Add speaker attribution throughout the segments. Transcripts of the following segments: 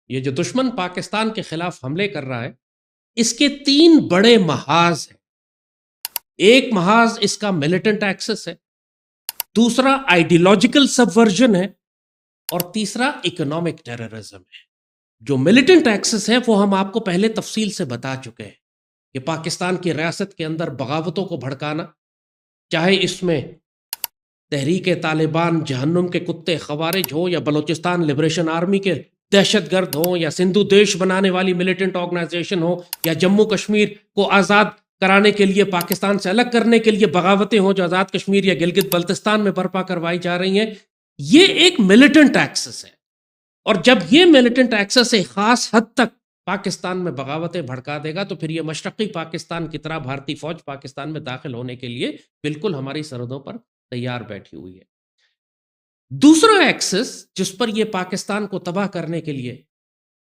Speaker 1: یہ جو دشمن پاکستان کے خلاف حملے کر رہا ہے، اس کے 3 بڑے محاذ ہیں۔ ایک محاذ اس کا ملیٹنٹ ایکسس ہے، دوسرا آئیڈیولوجیکل سبورژن ہے، اور تیسرا اکنامک ٹیررزم ہے۔ جو ملیٹنٹ ایکسس ہے وہ ہم آپ کو پہلے تفصیل سے بتا چکے ہیں کہ پاکستان کی ریاست کے اندر بغاوتوں کو بھڑکانا، چاہے اس میں تحریک طالبان، جہنم کے کتے خوارج ہوں، یا بلوچستان لبریشن آرمی کے دہشت گرد ہوں، یا سندھو دیش بنانے والی ملیٹنٹ آرگنائزیشن ہو، یا جموں کشمیر کو آزاد کرانے کے لیے، پاکستان سے الگ کرنے کے لیے بغاوتیں ہوں جو آزاد کشمیر یا گلگت بلتستان میں برپا کروائی جا رہی ہیں، یہ ایک ملیٹنٹ ایکسس ہے۔ اور جب یہ ملیٹنٹ ایکسس ایک خاص حد تک پاکستان میں بغاوتیں بھڑکا دے گا تو پھر یہ مشرقی پاکستان کی طرح بھارتی فوج پاکستان میں داخل ہونے کے لیے بالکل ہماری سرحدوں پر تیار بیٹھی ہوئی ہے۔ دوسرا ایکسس جس پر یہ پاکستان کو تباہ کرنے کے لیے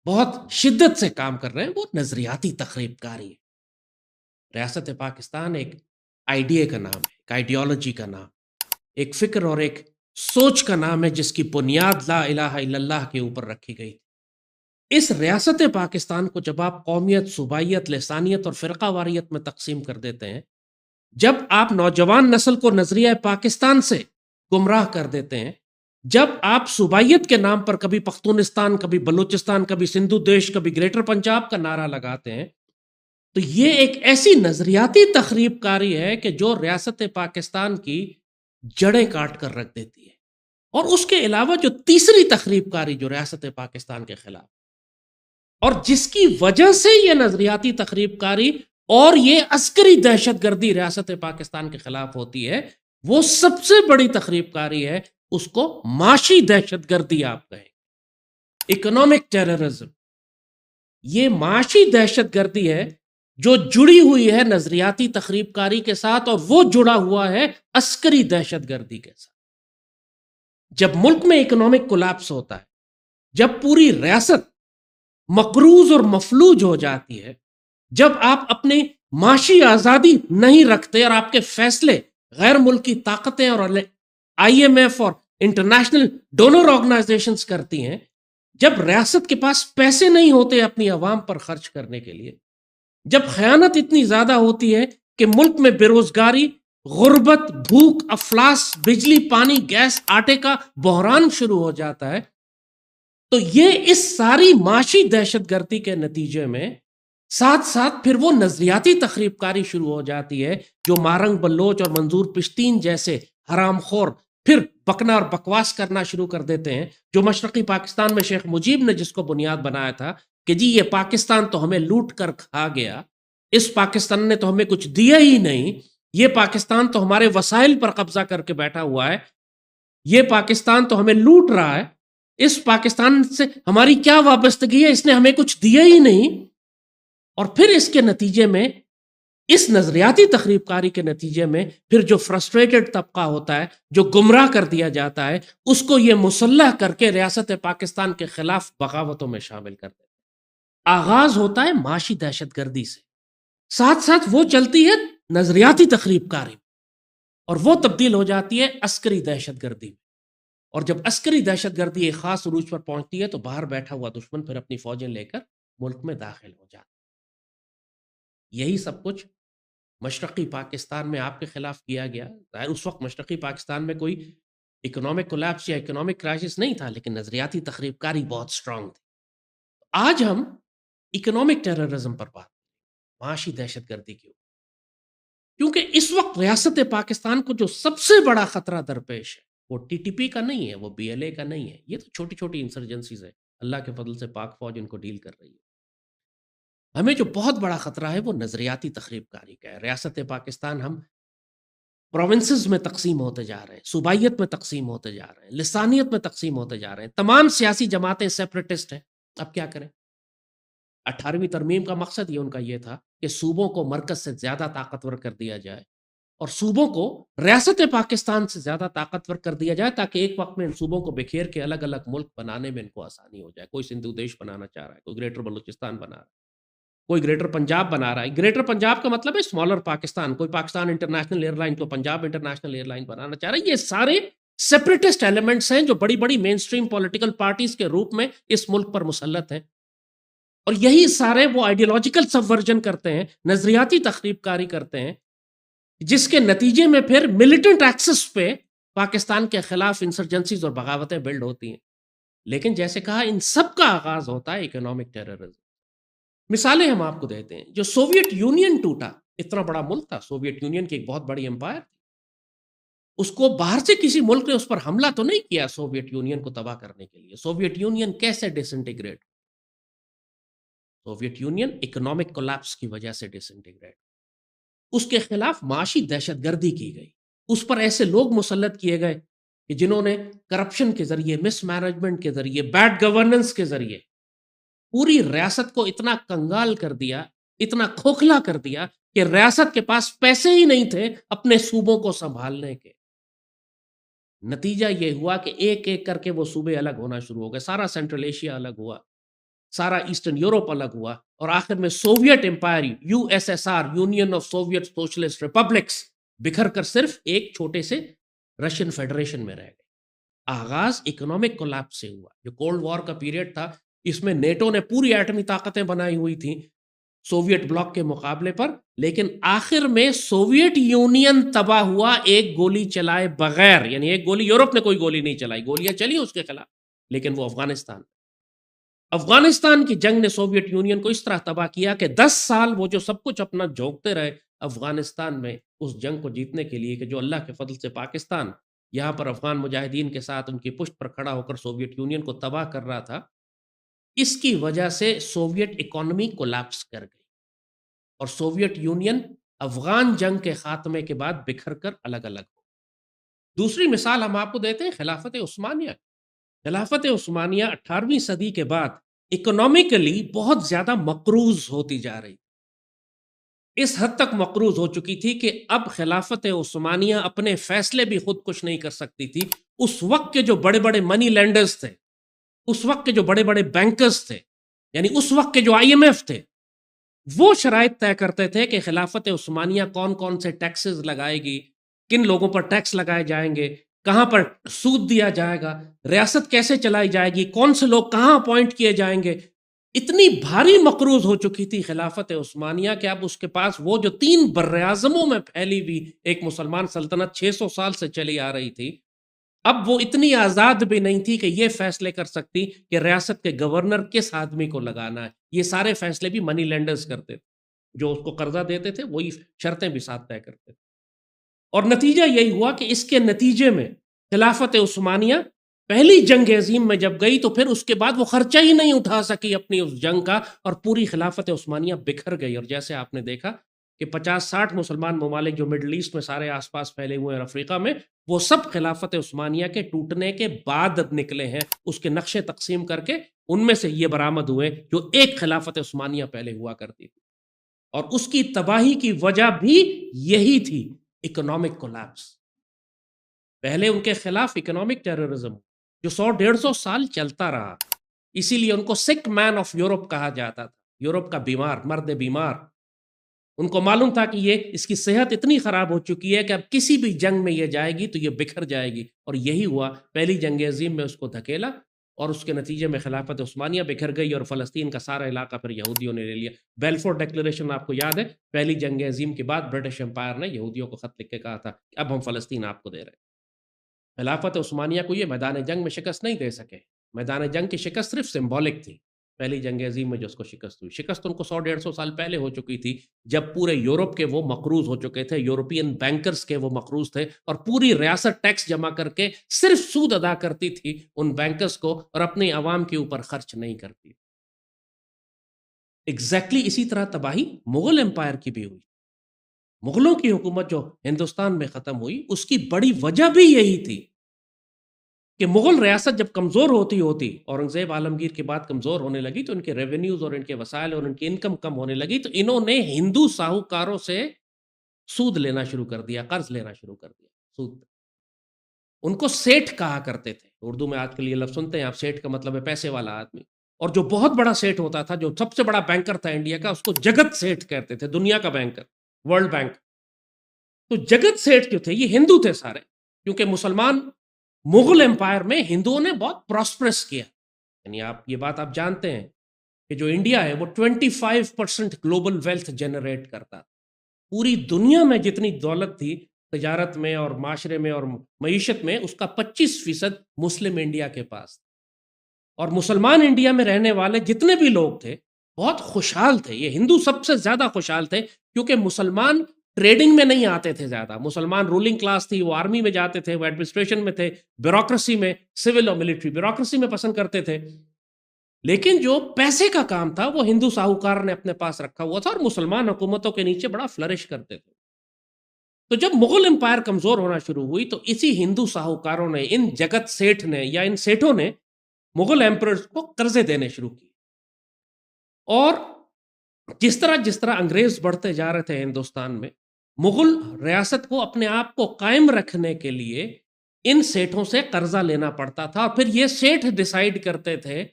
Speaker 1: بہت شدت سے کام کر رہے ہیں وہ نظریاتی تخریب کاری ہے۔ ریاست پاکستان ایک آئیڈیا کا نام ہے، ایک آئیڈیالوجی کا نام، ایک فکر اور ایک سوچ کا نام ہے جس کی بنیاد لا الہ الا اللہ کے اوپر رکھی گئی۔ اس ریاست پاکستان کو جب آپ قومیت، صوبائیت، لسانیت اور فرقہ واریت میں تقسیم کر دیتے ہیں، جب آپ نوجوان نسل کو نظریہ پاکستان سے گمراہ کر دیتے ہیں، جب آپ صوبائیت کے نام پر کبھی پختونستان، کبھی بلوچستان، کبھی سندھو دیش، کبھی گریٹر پنجاب کا نعرہ لگاتے ہیں، تو یہ ایک ایسی نظریاتی تخریب کاری ہے کہ جو ریاست پاکستان کی جڑیں کاٹ کر رکھ دیتی ہے۔ اور اس کے علاوہ جو تیسری تخریب کاری جو ریاست پاکستان کے خلاف، اور جس کی وجہ سے یہ نظریاتی تخریب کاری اور یہ عسکری دہشت گردی ریاست پاکستان کے خلاف ہوتی ہے، وہ سب سے بڑی تخریب کاری ہے، اس کو معاشی دہشت گردی آپ کہیں، اکنامک ٹیررزم۔ یہ معاشی دہشت گردی ہے جو جڑی ہوئی ہے نظریاتی تخریب کاری کے ساتھ، اور وہ جڑا ہوا ہے عسکری دہشت گردی کے ساتھ۔ جب ملک میں اکنامک کولیپس ہوتا ہے، جب پوری ریاست مقروض اور مفلوج ہو جاتی ہے، جب آپ اپنی معاشی آزادی نہیں رکھتے اور آپ کے فیصلے غیر ملکی طاقتیں اور آئی ایم ایف اور انٹرنیشنل ڈونر آرگنائزیشنز کرتی ہیں، جب ریاست کے پاس پیسے نہیں ہوتے اپنی عوام پر خرچ کرنے کے لیے، جب خیانت اتنی زیادہ ہوتی ہے کہ ملک میں بے روزگاری، غربت، بھوک، افلاس، بجلی، پانی، گیس، آٹے کا بحران شروع ہو جاتا ہے، تو یہ اس ساری معاشی دہشت گردی کے نتیجے میں ساتھ ساتھ پھر وہ نظریاتی تخریب کاری شروع ہو جاتی ہے جو مارنگ بلوچ اور منظور پشتین جیسے حرام خور پھر بکنا اور بکواس کرنا شروع کر دیتے ہیں، جو مشرقی پاکستان میں شیخ مجیب نے جس کو بنیاد بنایا تھا کہ جی یہ پاکستان تو ہمیں لوٹ کر کھا گیا، اس پاکستان نے تو ہمیں کچھ دیا ہی نہیں، یہ پاکستان تو ہمارے وسائل پر قبضہ کر کے بیٹھا ہوا ہے، یہ پاکستان تو ہمیں لوٹ رہا ہے، اس پاکستان سے ہماری کیا وابستگی ہے، اس نے ہمیں کچھ دیا ہی نہیں۔ اور پھر اس کے نتیجے میں، اس نظریاتی تخریب کاری کے نتیجے میں پھر جو فرسٹریٹڈ طبقہ ہوتا ہے، جو گمراہ کر دیا جاتا ہے، اس کو یہ مسلح کر کے ریاست پاکستان کے خلاف بغاوتوں میں شامل کر دیتے ہیں۔ آغاز ہوتا ہے معاشی دہشت گردی سے، ساتھ ساتھ وہ چلتی ہے نظریاتی تخریب کاری، اور وہ تبدیل ہو جاتی ہے عسکری دہشت گردی میں۔ اور جب عسکری دہشت گردی ایک خاص عروج پر پہنچتی ہے تو باہر بیٹھا ہوا دشمن پھر اپنی فوجیں لے کر ملک میں داخل ہو جاتا ہے۔ یہی سب کچھ مشرقی پاکستان میں آپ کے خلاف کیا گیا۔ ظاہر اس وقت مشرقی پاکستان میں کوئی اکنامک کولیپس یا اکنامک کرائسس نہیں تھا، لیکن نظریاتی تخریب کاری بہت سٹرونگ تھی۔ آج ہم اکنامک ٹیررزم پر بات، معاشی دہشت گردی کی، کیونکہ اس وقت ریاست پاکستان کو جو سب سے بڑا خطرہ درپیش ہے وہ ٹی ٹی پی کا نہیں ہے، وہ بی ایل اے کا نہیں ہے، یہ تو چھوٹی چھوٹی انسرجنسیز ہے، اللہ کے فضل سے پاک فوج ان کو ڈیل کر رہی ہے۔ ہمیں جو بہت بڑا خطرہ ہے وہ نظریاتی تخریب کاری کا ہے۔ ریاست پاکستان ہم پروونسز میں تقسیم ہوتے جا رہے ہیں، صوبائیت میں تقسیم ہوتے جا رہے ہیں، لسانیت میں تقسیم ہوتے جا رہے ہیں، تمام سیاسی جماعتیں سیپریٹسٹ ہیں۔ اب کیا کریں؟ 18ویں ترمیم کا مقصد یہ ان کا یہ تھا کہ صوبوں کو مرکز سے زیادہ طاقتور کر دیا جائے اور صوبوں کو ریاست پاکستان سے زیادہ طاقتور کر دیا جائے، تاکہ ایک وقت میں ان صوبوں کو بکھیر کے الگ الگ ملک بنانے میں ان کو آسانی ہو جائے۔ کوئی سندھو دیش بنانا چاہ رہا ہے، کوئی گریٹر بلوچستان بنا رہا ہے، کوئی گریٹر پنجاب بنا رہا ہے۔ گریٹر پنجاب کا مطلب ہے اسمالر پاکستان، کوئی پاکستان انٹرنیشنل ایئر لائن کو پنجاب انٹرنیشنل ایئر لائن بنانا چاہ رہا ہے۔ یہ سارے سیپریٹسٹ ایلیمنٹس ہیں جو بڑی بڑی مین سٹریم پولیٹیکل پارٹیز کے روپ میں اس ملک پر مسلط ہیں، اور یہی سارے وہ آئیڈیالوجیکل سبورجن کرتے ہیں، نظریاتی تخریب کاری کرتے ہیں، جس کے نتیجے میں پھر ملیٹنٹ ایکسس پہ پاکستان کے خلاف انسرجنسیز اور بغاوتیں بلڈ ہوتی ہیں۔ لیکن جیسے کہا، ان سب کا آغاز ہوتا ہے اکنامک ٹیررزم۔ مثالیں ہم آپ کو دیتے ہیں۔ جو سوویت یونین ٹوٹا، اتنا بڑا ملک تھا، سوویت یونین کی ایک بہت بڑی امپائر تھی، اس کو باہر سے کسی ملک نے اس پر حملہ تو نہیں کیا سوویت یونین کو تباہ کرنے کے لیے۔ سوویت یونین کیسے disintegrate? Soviet Union economic collapse کی وجہ سے ڈس انٹیگریٹ۔ اس کے خلاف معاشی دہشت گردی کی گئی، اس پر ایسے لوگ مسلط کیے گئے کہ جنہوں نے کرپشن کے ذریعے، مس مینجمنٹ کے ذریعے، بیڈ گورننس کے ذریعے پوری ریاست کو اتنا کنگال کر دیا، اتنا کھوکھلا کر دیا کہ ریاست کے پاس پیسے ہی نہیں تھے اپنے صوبوں کو سنبھالنے کے۔ نتیجہ یہ ہوا کہ ایک ایک کر کے وہ صوبے الگ ہونا شروع ہو گئے، سارا سینٹرل ایشیا الگ ہوا، سارا ایسٹرن یورپ الگ ہوا، اور آخر میں Soviet empire, U S S R, union of Soviet socialist republics, بکھر کر صرف ایک چھوٹے سے رشین فیڈریشن میں رہ گئے۔ آغاز اکنامک کولیپس سے ہوا۔ جو کولڈ وار کا پیریڈ تھا، اس میں نیٹو نے پوری ایٹمی طاقتیں بنائی ہوئی تھیں سوویت بلاک کے مقابلے پر، لیکن آخر میں سوویت یونین تباہ ہوا ایک گولی چلائے بغیر۔ یعنی ایک گولی، یورپ نے کوئی گولی نہیں چلائی، گولیاں چلی اس کے خلاف، لیکن وہ افغانستان کی جنگ نے سوویت یونین کو اس طرح تباہ کیا کہ 10 سال وہ جو سب کچھ اپنا جھونکتے رہے افغانستان میں اس جنگ کو جیتنے کے لیے، کہ جو اللہ کے فضل سے پاکستان یہاں پر افغان مجاہدین کے ساتھ ان کی پشت پر کھڑا ہو کر سوویت یونین کو تباہ کر رہا تھا، اس کی وجہ سے سوویت اکانومی کولیپس کر گئی، اور سوویت یونین افغان جنگ کے خاتمے کے بعد بکھر کر الگ الگ ہو۔ دوسری مثال ہم آپ کو دیتے ہیں خلافت عثمانیہ۔ خلافت عثمانیہ 18ویں صدی کے بعد اکنومیکلی بہت زیادہ مقروض ہوتی جا رہی، اس حد تک مقروض ہو چکی تھی کہ اب خلافت عثمانیہ اپنے فیصلے بھی خود کچھ نہیں کر سکتی تھی۔ اس وقت کے جو بڑے بڑے منی لینڈرز تھے، اس وقت کے جو بڑے بڑے بینکرز تھے، یعنی اس وقت کے جو آئی ایم ایف تھے، وہ شرائط طے کرتے تھے کہ خلافت عثمانیہ کون کون سے ٹیکسز لگائے گی، کن لوگوں پر ٹیکس لگائے جائیں گے، کہاں پر سود دیا جائے گا، ریاست کیسے چلائی جائے گی، کون سے لوگ کہاں اپوائنٹ کیے جائیں گے۔ اتنی بھاری مقروض ہو چکی تھی خلافت عثمانیہ کہ اب اس کے پاس وہ جو 3 براعظموں میں پھیلی ہوئی ایک مسلمان سلطنت 600 سال سے چلی آ رہی تھی، اب وہ اتنی آزاد بھی نہیں تھی کہ یہ فیصلے کر سکتی کہ ریاست کے گورنر کس آدمی کو لگانا ہے۔ یہ سارے فیصلے بھی منی لینڈرز کرتے تھے، جو اس کو قرضہ دیتے تھے وہی شرطیں بھی ساتھ طے کرتے تھے، اور نتیجہ یہی ہوا کہ اس کے نتیجے میں خلافت عثمانیہ پہلی جنگ عظیم میں جب گئی تو پھر اس کے بعد وہ خرچہ ہی نہیں اٹھا سکی اپنی اس جنگ کا، اور پوری خلافت عثمانیہ بکھر گئی۔ اور جیسے آپ نے دیکھا کہ 50-60 مسلمان ممالک جو مڈل ایسٹ میں سارے آس پاس پھیلے ہوئے ہیں، افریقہ میں، وہ سب خلافت عثمانیہ کے ٹوٹنے کے بعد نکلے ہیں، اس کے نقشے تقسیم کر کے ان میں سے یہ برآمد ہوئے جو ایک خلافت عثمانیہ پہلے ہوا کرتی تھی، اور اس کی تباہی کی وجہ بھی یہی تھی، اکنامک کولیپس۔ پہلے ان کے خلاف اکنامک ٹیررزم جو 100-150 سال چلتا رہا، اسی لیے ان کو سک مین آف یورپ کہا جاتا تھا، یورپ کا بیمار، مرد بیمار۔ ان کو معلوم تھا کہ یہ اس کی صحت اتنی خراب ہو چکی ہے کہ اب کسی بھی جنگ میں یہ جائے گی تو یہ بکھر جائے گی، اور یہی ہوا۔ پہلی جنگ عظیم میں اس کو دھکیلا، اور اس کے نتیجے میں خلافت عثمانیہ بکھر گئی، اور فلسطین کا سارا علاقہ پھر یہودیوں نے لے لیا۔ بیلفور ڈیکلریشن آپ کو یاد ہے، پہلی جنگ عظیم کے بعد برٹش امپائر نے یہودیوں کو خط لکھ کے کہا تھا کہ اب ہم فلسطین آپ کو دے رہے ہیں۔ خلافت عثمانیہ کو یہ میدان جنگ میں شکست نہیں دے سکے، میدان جنگ کی شکست صرف سمبولک تھی۔ پہلی جنگ عظیم میں جو اس کو شکست ہوئی. شکست ان کو 100-150 سال پہلے ہو چکی تھی جب پورے یورپ کے وہ مقروض ہو چکے تھے، یورپین بینکرز کے وہ مقروض تھے، اور پوری ریاست ٹیکس جمع کر کے صرف سود ادا کرتی تھی ان بینکرز کو اور اپنی عوام کے اوپر خرچ نہیں کرتی. ایگزیکٹلی اسی طرح تباہی مغل امپائر کی بھی ہوئی. مغلوں کی حکومت جو ہندوستان میں ختم ہوئی اس کی بڑی وجہ بھی یہی تھی کہ مغل ریاست جب کمزور ہوتی اورنگزیب عالمگیر کے بعد کمزور ہونے لگی تو ان کے ریونیوز اور ان کے وسائل اور ان کی انکم کم ہونے لگی، تو انہوں نے ہندو ساہوکاروں سے سود لینا شروع کر دیا، قرض لینا شروع کر دیا. سود، ان کو سیٹھ کہا کرتے تھے. اردو میں آج کل یہ لفظ سنتے ہیں آپ، سیٹھ کا مطلب ہے پیسے والا آدمی. اور جو بہت بڑا سیٹھ ہوتا تھا، جو سب سے بڑا بینکر تھا انڈیا کا، اس کو جگت سیٹھ کہتے تھے، دنیا کا بینکر، ورلڈ بینک. تو جگت سیٹھ جو تھے یہ ہندو تھے سارے، کیونکہ مسلمان مغل امپائر میں ہندوؤں نے بہت پراسپرس کیا. یعنی یہ بات آپ جانتے ہیں کہ جو انڈیا ہے وہ 25% گلوبل ویلتھ جنریٹ کرتا. پوری دنیا میں جتنی دولت تھی تجارت میں اور معاشرے میں اور معیشت میں، اس کا 25% مسلم انڈیا کے پاس. اور مسلمان انڈیا میں رہنے والے جتنے بھی لوگ تھے بہت خوشحال تھے. یہ ہندو سب سے زیادہ خوشحال تھے کیونکہ مسلمان ٹریڈنگ میں نہیں آتے تھے زیادہ. مسلمان رولنگ کلاس تھی، وہ آرمی میں جاتے تھے، وہ ایڈمنسٹریشن میں تھے، بیوروکریسی میں، سول اور ملٹری بیوروکریسی میں پسند کرتے تھے. لیکن جو پیسے کا کام تھا وہ ہندو ساہوکار نے اپنے پاس رکھا ہوا تھا اور مسلمان حکومتوں کے نیچے بڑا فلرش کرتے تھے. تو جب مغل امپائر کمزور ہونا شروع ہوئی تو اسی ہندو ساہوکاروں نے، ان جگت سیٹھ نے یا ان سیٹھوں نے مغل ایمپررز کو قرضے دینے شروع کیے. اور جس طرح انگریز بڑھتے جا رہے تھے ہندوستان میں، مغل ریاست کو اپنے آپ کو قائم رکھنے کے لیے ان سیٹھوں سے قرضہ لینا پڑتا تھا. اور پھر یہ سیٹھ ڈیسائیڈ کرتے تھے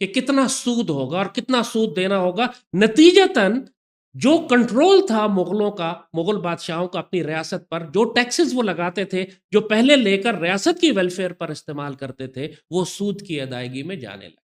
Speaker 1: کہ کتنا سود ہوگا اور کتنا سود دینا ہوگا. نتیجتاً جو کنٹرول تھا مغلوں کا، مغل بادشاہوں کا اپنی ریاست پر، جو ٹیکسز وہ لگاتے تھے جو پہلے لے کر ریاست کی ویلفیئر پر استعمال کرتے تھے، وہ سود کی ادائیگی میں جانے لگا.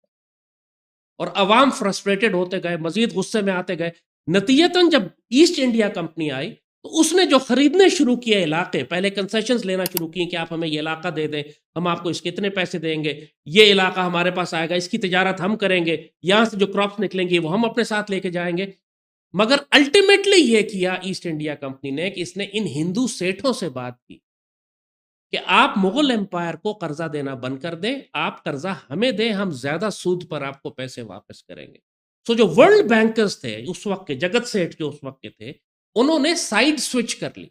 Speaker 1: اور عوام فرسٹریٹڈ ہوتے گئے، مزید غصے میں آتے گئے. نتیجتاً جب ایسٹ انڈیا کمپنی آئی تو اس نے جو خریدنے شروع کیے علاقے، پہلے کنسیشنز لینا شروع کی کہ آپ ہمیں یہ علاقہ دے دیں، ہم آپ کو اس کے اتنے پیسے دیں گے، یہ علاقہ ہمارے پاس آئے گا، اس کی تجارت ہم کریں گے، یہاں سے جو کراپس نکلیں گے وہ ہم اپنے ساتھ لے کے جائیں گے. مگر الٹیمیٹلی یہ کیا ایسٹ انڈیا کمپنی نے کہ اس نے ان ہندو سیٹھوں سے بات کی کہ آپ مغل امپائر کو قرضہ دینا بند کر دیں، آپ قرضہ ہمیں دیں، ہم زیادہ سود پر آپ کو پیسے واپس کریں گے. سو جو ورلڈ بینکرز تھے اس وقت کے، جگت سیٹھ جو اس وقت کے تھے، انہوں نے سائیڈ سوئچ کر لی.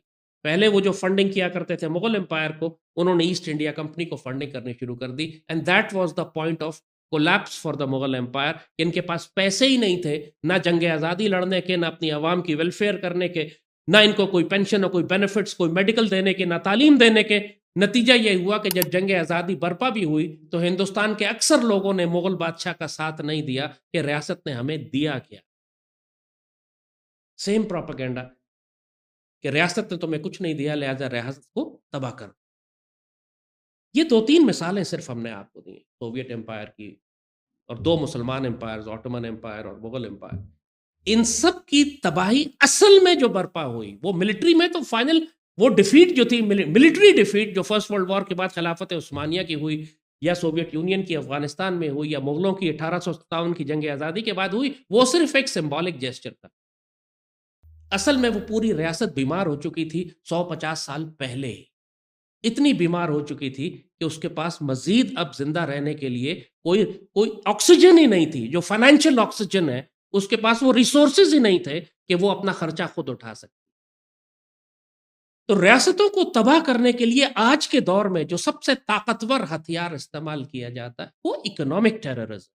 Speaker 1: پہلے وہ جو فنڈنگ کیا کرتے تھے مغل امپائر کو، انہوں نے ایسٹ انڈیا کمپنی کو فنڈنگ کرنی شروع کر دی. And that was the point of collapse for the Mughal empire. ان کے پاس پیسے ہی نہیں تھے، نہ جنگ آزادی لڑنے کے، نہ اپنی عوام کی ویلفیئر کرنے کے، نہ ان کو کوئی پینشن، نہ کوئی بینیفٹس، کوئی میڈیکل دینے کے، نہ تعلیم دینے کے. نتیجہ یہ ہوا کہ جب جنگ آزادی برپا بھی ہوئی تو ہندوستان کے اکثر لوگوں نے مغل بادشاہ کا ساتھ نہیں دیا کہ ریاست نے ہمیں دیا کیا. سیم پروپیگنڈا کہ ریاست نے تمہیں کچھ نہیں دیا لہذا ریاست کو تباہ کر. یہ 2-3 مثالیں صرف ہم نے آپ کو دی، سوویت امپائر کی اور 2 مسلمان امپائرز، آٹومن امپائر اور مغل امپائر. ان سب کی تباہی اصل میں جو برپا ہوئی وہ ملٹری میں، تو فائنل وہ ڈیفیٹ جو تھی، ملٹری ڈیفیٹ جو فرسٹ ورلڈ وار کے بعد خلافت عثمانیہ کی ہوئی، یا سوویت یونین کی افغانستان میں ہوئی، یا مغلوں کی 1857 کی جنگ آزادی کے بعد ہوئی، وہ صرف ایک سمبولک جیسچر تھا. اصل میں وہ پوری ریاست بیمار ہو چکی تھی 150 سال پہلے ہی. اتنی بیمار ہو چکی تھی کہ اس کے پاس مزید اب زندہ رہنے کے لیے کوئی آکسیجن ہی نہیں تھی. جو فائنینشیل آکسیجن ہے اس کے پاس وہ ریسورسز ہی نہیں تھے کہ وہ اپنا خرچہ خود اٹھا سکتے. تو ریاستوں کو تباہ کرنے کے لیے آج کے دور میں جو سب سے طاقتور ہتھیار استعمال کیا جاتا ہے وہ اکنامک ٹیررزم.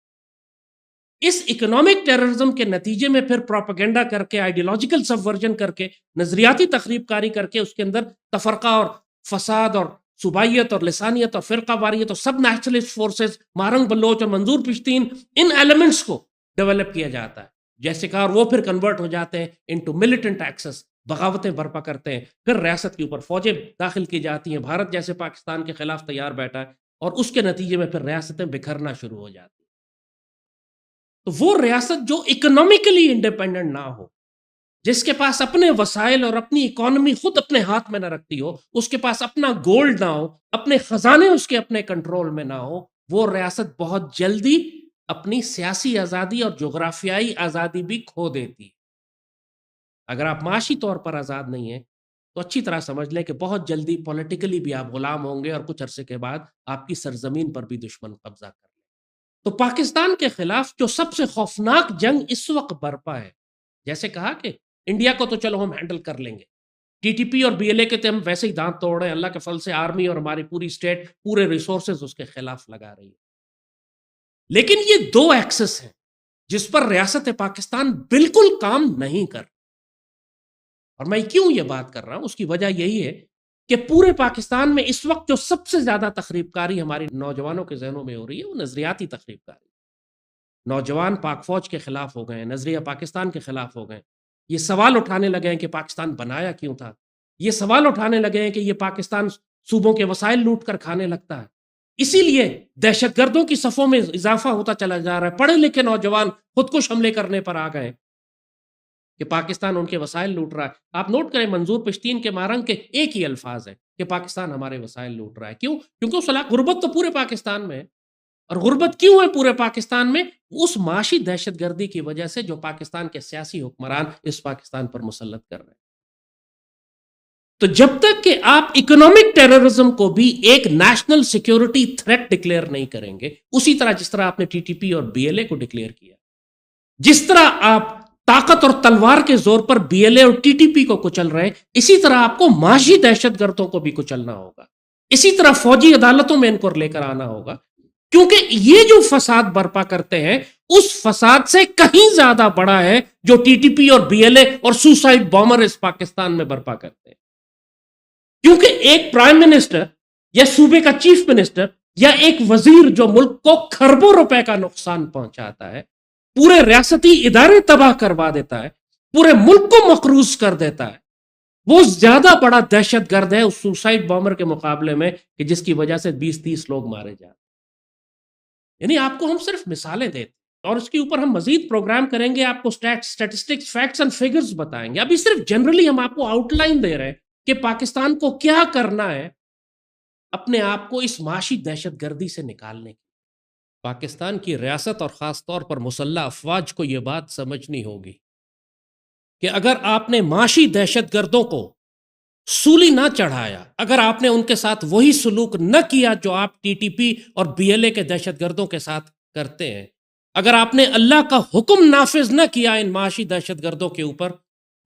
Speaker 1: اس اکنامک ٹیررزم کے نتیجے میں پھر پروپیگنڈا کر کے، آئیڈیولوجیکل سبورژن کر کے، نظریاتی تخریب کاری کر کے اس کے اندر تفرقہ اور فساد اور صوبائیت اور لسانیت اور فرقہ واریت اور سب نیشنلسٹ فورسز، مارنگ بلوچ اور منظور پشتین، ان ایلیمنٹس کو ڈیولپ کیا جاتا ہے جیسے کہا، اور وہ پھر کنورٹ ہو جاتے ہیں انٹو ملیٹنٹ ایکسس، بغاوتیں برپا کرتے ہیں. پھر ریاست کے اوپر فوجیں داخل کی جاتی ہیں، بھارت جیسے پاکستان کے خلاف تیار بیٹھا ہے، اور اس کے نتیجے میں پھر ریاستیں بکھرنا شروع ہو جاتی ہیں. تو وہ ریاست جو اکنامکلی انڈیپینڈنٹ نہ ہو، جس کے پاس اپنے وسائل اور اپنی اکانومی خود اپنے ہاتھ میں نہ رکھتی ہو، اس کے پاس اپنا گولڈ نہ ہو، اپنے خزانے اس کے اپنے کنٹرول میں نہ ہو، وہ ریاست بہت جلدی اپنی سیاسی آزادی اور جغرافیائی آزادی بھی کھو دیتی ہے۔ اگر آپ معاشی طور پر آزاد نہیں ہیں تو اچھی طرح سمجھ لیں کہ بہت جلدی پولیٹیکلی بھی آپ غلام ہوں گے، اور کچھ عرصے کے بعد آپ کی سرزمین پر بھی دشمن قبضہ کر لیں۔ تو پاکستان کے خلاف جو سب سے خوفناک جنگ اس وقت برپا ہے، جیسے کہا کہ انڈیا کو تو چلو ہم ہینڈل کر لیں گے، ٹی ٹی پی اور بی ایل اے کے تو ہم ویسے ہی دانت توڑ رہے ہیں، اللہ کے فضل سے آرمی اور ہماری پوری اسٹیٹ پورے ریسورسز اس کے خلاف لگا رہی ہے۔ لیکن یہ دو ایکسس ہیں جس پر ریاست پاکستان بالکل کام نہیں کر، اور میں کیوں یہ بات کر رہا ہوں اس کی وجہ یہی ہے کہ پورے پاکستان میں اس وقت جو سب سے زیادہ تخریب کاری ہماری نوجوانوں کے ذہنوں میں ہو رہی ہے وہ نظریاتی تخریب کاری۔ نوجوان پاک فوج کے خلاف ہو گئے ہیں، نظریہ پاکستان کے خلاف ہو گئے ہیں، یہ سوال اٹھانے لگے ہیں کہ پاکستان بنایا کیوں تھا، یہ سوال اٹھانے لگے ہیں کہ یہ پاکستان صوبوں کے وسائل لوٹ کر کھانے لگتا ہے، اسی لیے دہشت گردوں کی صفوں میں اضافہ ہوتا چلا جا رہا ہے۔ پڑھے لکھے نوجوان خودکش حملے کرنے پر آ گئے کہ پاکستان ان کے وسائل لوٹ رہا ہے۔ آپ نوٹ کریں منظور پشتین کے مارنگ کے ایک ہی الفاظ ہے کہ پاکستان ہمارے وسائل لوٹ رہا ہے۔ کیوں؟ کیونکہ اس علاقے غربت تو پورے پاکستان میں ہے، اور غربت کیوں ہے پورے پاکستان میں؟ اس معاشی دہشت گردی کی وجہ سے جو پاکستان کے سیاسی حکمران اس پاکستان پر مسلط کر رہے ہیں۔ تو جب تک کہ آپ اکنامک ٹیررزم کو بھی ایک نیشنل سیکیورٹی تھریٹ ڈکلیئر نہیں کریں گے، اسی طرح جس طرح آپ نے ٹی ٹی پی اور بی ایل اے کو ڈکلیئر کیا، جس طرح آپ طاقت اور تلوار کے زور پر بی ایل اے اور ٹی ٹی پی کو کچل رہے ہیں، اسی طرح آپ کو معاشی دہشت گردوں کو بھی کچلنا ہوگا، اسی طرح فوجی عدالتوں میں ان کو لے کر آنا ہوگا، کیونکہ یہ جو فساد برپا کرتے ہیں اس فساد سے کہیں زیادہ بڑا ہے جو ٹی ٹی پی اور بی ایل اے اور سوسائڈ بامر اس پاکستان میں برپا کرتے ہیں۔ کیونکہ ایک پرائم منسٹر یا صوبے کا چیف منسٹر یا ایک وزیر جو ملک کو کھربوں روپے کا نقصان پہنچاتا ہے، پورے ریاستی ادارے تباہ کروا دیتا ہے، پورے ملک کو مقروض کر دیتا ہے، وہ زیادہ بڑا دہشت گرد ہے اس سوسائڈ بامر کے مقابلے میں کہ جس کی وجہ سے 20-30 لوگ مارے جاتے ہیں۔ یعنی آپ کو ہم صرف مثالیں دیتے اور اس کے اوپر ہم مزید پروگرام کریں گے، آپ کو سٹیٹسٹکس، فیکٹس اینڈ فگرز بتائیں گے۔ ابھی صرف جنرلی ہم آپ کو آؤٹ لائن دے رہے ہیں کہ پاکستان کو کیا کرنا ہے اپنے آپ کو اس معاشی دہشت گردی سے نکالنے کی۔ پاکستان کی ریاست اور خاص طور پر مسلح افواج کو یہ بات سمجھنی ہوگی کہ اگر آپ نے معاشی دہشت گردوں کو سولی نہ چڑھایا، اگر آپ نے ان کے ساتھ وہی سلوک نہ کیا جو آپ ٹی ٹی پی اور بی ایل اے کے دہشت گردوں کے ساتھ کرتے ہیں، اگر آپ نے اللہ کا حکم نافذ نہ کیا ان معاشی دہشت گردوں کے اوپر،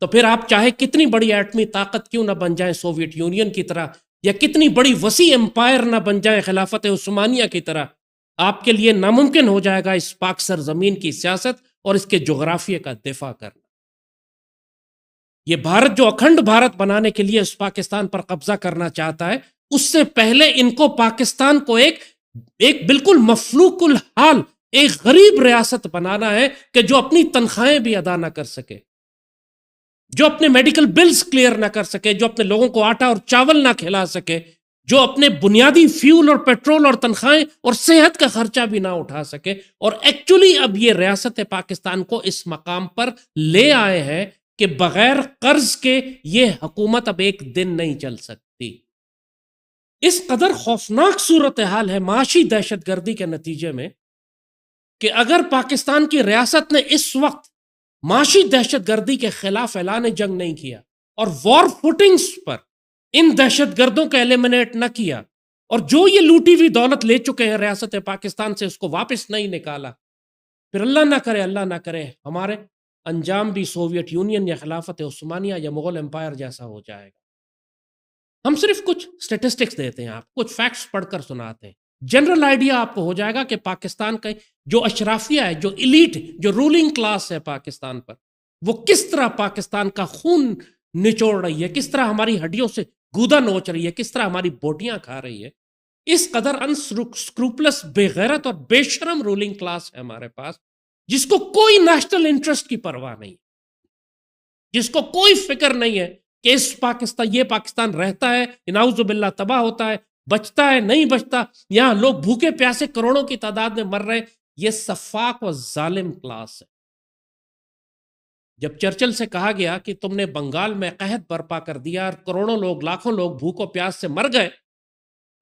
Speaker 1: تو پھر آپ چاہے کتنی بڑی ایٹمی طاقت کیوں نہ بن جائیں سوویت یونین کی طرح، یا کتنی بڑی وسیع امپائر نہ بن جائیں خلافت عثمانیہ کی طرح، آپ کے لیے ناممکن ہو جائے گا اس پاک سرزمین کی سیاست اور اس کے جغرافیے کا دفاع کرنا۔ یہ بھارت جو اکھنڈ بھارت بنانے کے لیے اس پاکستان پر قبضہ کرنا چاہتا ہے، اس سے پہلے ان کو پاکستان کو ایک بالکل مفلوق الحال، ایک غریب ریاست بنانا ہے کہ جو اپنی تنخواہیں بھی ادا نہ کر سکے، جو اپنے میڈیکل بلز کلیئر نہ کر سکے، جو اپنے لوگوں کو آٹا اور چاول نہ کھلا سکے، جو اپنے بنیادی فیول اور پیٹرول اور تنخواہیں اور صحت کا خرچہ بھی نہ اٹھا سکے۔ اور ایکچولی اب یہ ریاست پاکستان کو اس مقام پر لے آئے ہیں کہ بغیر قرض کے یہ حکومت اب ایک دن نہیں چل سکتی۔ اس قدر خوفناک صورتحال ہے معاشی دہشت گردی کے نتیجے میں کہ اگر پاکستان کی ریاست نے اس وقت معاشی دہشت گردی کے خلاف اعلان جنگ نہیں کیا اور وار فوٹنگز پر ان دہشت گردوں کو ایلیمنیٹ نہ کیا، اور جو یہ لوٹی ہوئی دولت لے چکے ہیں ریاست پاکستان سے اس کو واپس نہیں نکالا، پھر اللہ نہ کرے ہمارے انجام بھی سوویت یونین یا خلافت عثمانیہ یا مغل امپائر جیسا ہو جائے گا۔ ہم صرف کچھ سٹیٹسٹکس دیتے ہیں، آپ کچھ فیکٹس پڑھ کر سناتے ہیں، جنرل آئیڈیا آپ کو ہو جائے گا کہ پاکستان کا جو اشرافیہ ہے، جو ایلیٹ، جو رولنگ کلاس ہے پاکستان پر، وہ کس طرح پاکستان کا خون نچوڑ رہی ہے، کس طرح ہماری ہڈیوں سے گودا نوچ رہی ہے، کس طرح ہماری بوٹیاں کھا رہی ہے۔ اس قدر انسکروپلس، بے غیرت اور بے شرم رولنگ کلاس ہے ہمارے پاس، جس کو کوئی نیشنل انٹرسٹ کی پرواہ نہیں، جس کو کوئی فکر نہیں ہے کہ یہ پاکستان رہتا ہے، نعوذ باللہ تباہ ہوتا ہے، بچتا ہے نہیں بچتا، یہاں لوگ بھوکے پیاسے کروڑوں کی تعداد میں مر رہے۔ یہ سفاک و ظالم کلاس ہے۔ جب چرچل سے کہا گیا کہ تم نے بنگال میں قحط برپا کر دیا اور کروڑوں لوگ، لاکھوں لوگ بھوک و پیاس سے مر گئے،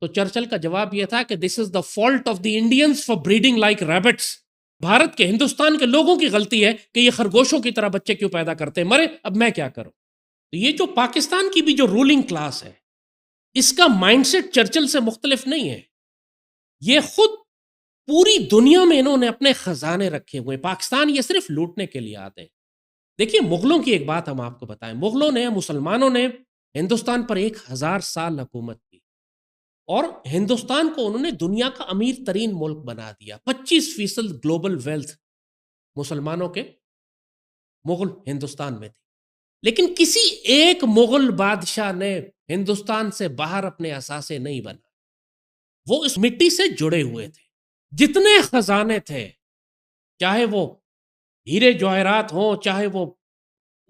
Speaker 1: تو چرچل کا جواب یہ تھا کہ this is the fault of the Indians for breeding like rabbits. Bharat کے ہندوستان کے لوگوں کی غلطی ہے کہ یہ خرگوشوں کی طرح بچے کیوں پیدا کرتے ہیں، مرے اب میں کیا کروں. تو یہ جو پاکستان کی بھی جو رولنگ کلاس ہے، اس کا مائنڈ سیٹ چرچل سے مختلف نہیں ہے. یہ خود پوری دنیا میں انہوں نے اپنے خزانے رکھے ہوئے. پاکستان یہ صرف لوٹنے کے لیے آتے ہیں. دیکھیے مغلوں کی ایک بات ہم آپ کو بتائیں، مغلوں نے، مسلمانوں نے ہندوستان پر 1000 سال حکومت کی اور ہندوستان کو انہوں نے دنیا کا امیر ترین ملک بنا دیا. 25% گلوبل ویلتھ مسلمانوں کے مغل ہندوستان میں تھی. لیکن کسی ایک مغل بادشاہ نے ہندوستان سے باہر اپنے اثاثے نہیں بنا. وہ اس مٹی سے جڑے ہوئے تھے. جتنے خزانے تھے، چاہے وہ ہیرے جواہرات ہوں، چاہے وہ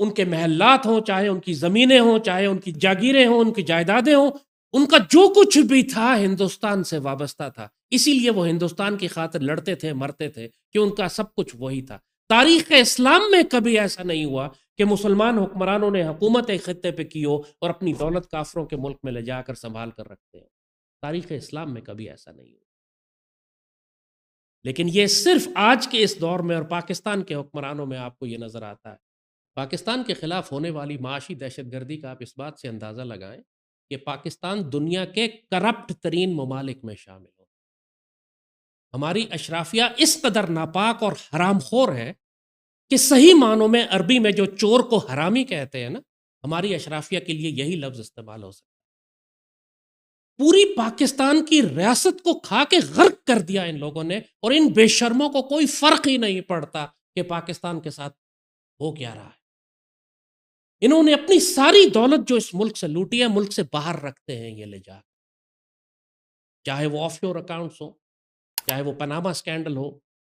Speaker 1: ان کے محلات ہوں، چاہے ان کی زمینیں ہوں، چاہے ان کی جاگیریں ہوں، ان کی جائیدادیں ہوں، ان کا جو کچھ بھی تھا ہندوستان سے وابستہ تھا. اسی لیے وہ ہندوستان کی خاطر لڑتے تھے، مرتے تھے، کہ ان کا سب کچھ وہی تھا. تاریخ اسلام میں کبھی ایسا نہیں ہوا کہ مسلمان حکمرانوں نے حکومت ایک خطے پہ کی ہو اور اپنی دولت کافروں کے ملک میں لے جا کر سنبھال کر رکھتے ہیں. تاریخ اسلام میں کبھی ایسا نہیں ہوا. لیکن یہ صرف آج کے اس دور میں اور پاکستان کے حکمرانوں میں آپ کو یہ نظر آتا ہے. پاکستان کے خلاف ہونے والی معاشی دہشت گردی کا آپ اس بات سے اندازہ لگائیں کہ پاکستان دنیا کے کرپٹ ترین ممالک میں شامل ہو. ہماری اشرافیہ اس قدر ناپاک اور حرام خور ہے کہ صحیح معنوں میں عربی میں جو چور کو حرامی کہتے ہیں نا، ہماری اشرافیہ کے لیے یہی لفظ استعمال ہو سکتا ہے. پوری پاکستان کی ریاست کو کھا کے غرق کر دیا ان لوگوں نے، اور ان بے شرموں کو کوئی فرق ہی نہیں پڑتا کہ پاکستان کے ساتھ ہو کیا رہا ہے. انہوں نے اپنی ساری دولت جو اس ملک سے لوٹی ہے ملک سے باہر رکھتے ہیں یہ لے جا. چاہے وہ آف شور اکاؤنٹس ہوں، چاہے وہ پناما سکینڈل ہو،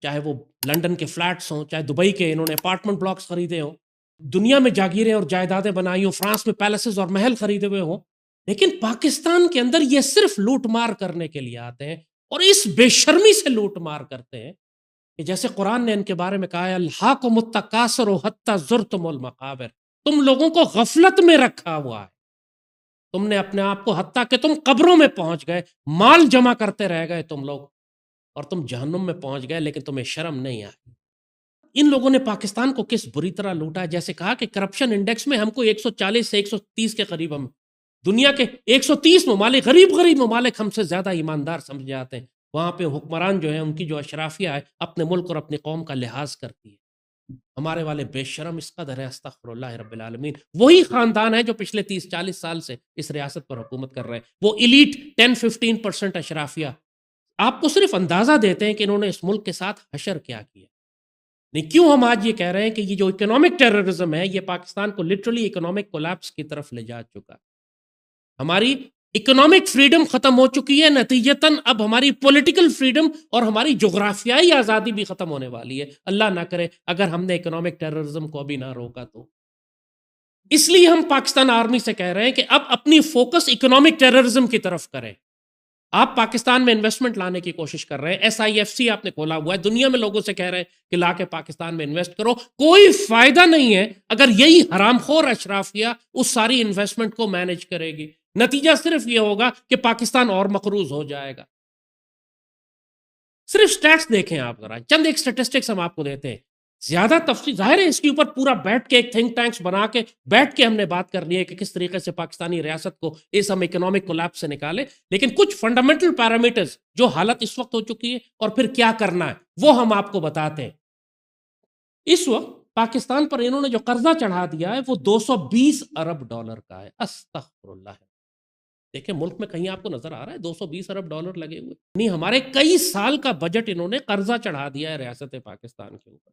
Speaker 1: چاہے وہ لنڈن کے فلیٹس ہوں، چاہے دبئی کے انہوں نے اپارٹمنٹ بلاکس خریدے ہوں، دنیا میں جاگیریں اور جائیدادیں بنائی ہوں، فرانس میں پیلسز اور محل خریدے ہوئے ہوں. لیکن پاکستان کے اندر یہ صرف لوٹ مار کرنے کے لیے آتے ہیں، اور اس بے شرمی سے لوٹ مار کرتے ہیں کہ جیسے قرآن نے ان کے بارے میں کہا ہے، الہاکم التکاثر حتی زرتم المقابر. تم لوگوں کو غفلت میں رکھا ہوا ہے. تم نے اپنے آپ کو حتیٰ کہ تم قبروں میں پہنچ گئے، مال جمع کرتے رہ گئے تم لوگ، اور تم جہنم میں پہنچ گئے، لیکن تمہیں شرم نہیں آئی. ان لوگوں نے پاکستان کو کس بری طرح لوٹا ہے. جیسے کہا کہ کرپشن انڈیکس میں ہم کو 140 سے 130 کے قریب، ہم دنیا کے 130 ممالک، غریب ممالک ہم سے زیادہ ایماندار سمجھ جاتے ہیں. وہاں پہ حکمران جو ہیں ان کی جو اشرافیہ ہے اپنے ملک اور اپنی قوم کا لحاظ کرتی ہے. ہمارے والے بے شرم اس قدر ہے، استغفر اللہ رب العالمین. وہی خاندان ہے جو پچھلے 30-40 سال سے اس ریاست پر حکومت کر رہے ہیں. وہ ایلیٹ 10-15% اشرافیہ آپ کو صرف اندازہ دیتے ہیں کہ انہوں نے اس ملک کے ساتھ حشر کیا کیا. نہیں، کیوں ہم آج یہ کہہ رہے ہیں کہ یہ جو اکنامک ٹیررزم ہے یہ پاکستان کو لٹرلی اکنامک کولیپس کی طرف لے جا چکا. ہماری اکنامک فریڈم ختم ہو چکی ہے، نتیجتاً اب ہماری پولیٹیکل فریڈم اور ہماری جغرافیائی آزادی بھی ختم ہونے والی ہے. اللہ نہ کرے اگر ہم نے اکنامک ٹیررزم کو ابھی نہ روکا تو. اس لیے ہم پاکستان آرمی سے کہہ رہے ہیں کہ اب اپنی فوکس اکنامک ٹیررزم کی طرف کریں. آپ پاکستان میں انویسٹمنٹ لانے کی کوشش کر رہے ہیں، SIFC آپ نے کھولا ہوا ہے، دنیا میں لوگوں سے کہہ رہے ہیں کہ لا کے پاکستان میں انویسٹ کرو. کوئی فائدہ نہیں ہے اگر یہی حرام خور اشرافیہ اس ساری انویسٹمنٹ کو مینج کرے گی. نتیجہ صرف یہ ہوگا کہ پاکستان اور مقروض ہو جائے گا. صرف سٹیٹس دیکھیں آپ ذرا، چند ایک سٹیٹسٹکس ہم آپ کو دیتے ہیں. زیادہ تفصیل ظاہر ہے اس کے اوپر پورا بیٹھ کے ایک تھنک ٹینکس بنا کے بیٹھ کے ہم نے بات کر لی ہے کہ کس طریقے سے پاکستانی ریاست کو اس ہم اکنامک کولیپس سے نکالے. لیکن کچھ فنڈامنٹل پیرامیٹرز جو حالت اس وقت ہو چکی ہے اور پھر کیا کرنا ہے وہ ہم آپ کو بتاتے ہیں. اس وقت پاکستان پر انہوں نے جو قرضہ چڑھا دیا ہے وہ $220 ارب کا ہے. استغفر اللہ. دیکھیں ملک میں کہیں آپ کو نظر آ رہا ہے $220 ارب لگے ہوئے؟ نہیں، ہمارے کئی سال کا بجٹ انہوں نے قرضہ چڑھا دیا ہے ریاست پاکستان کے اوپر.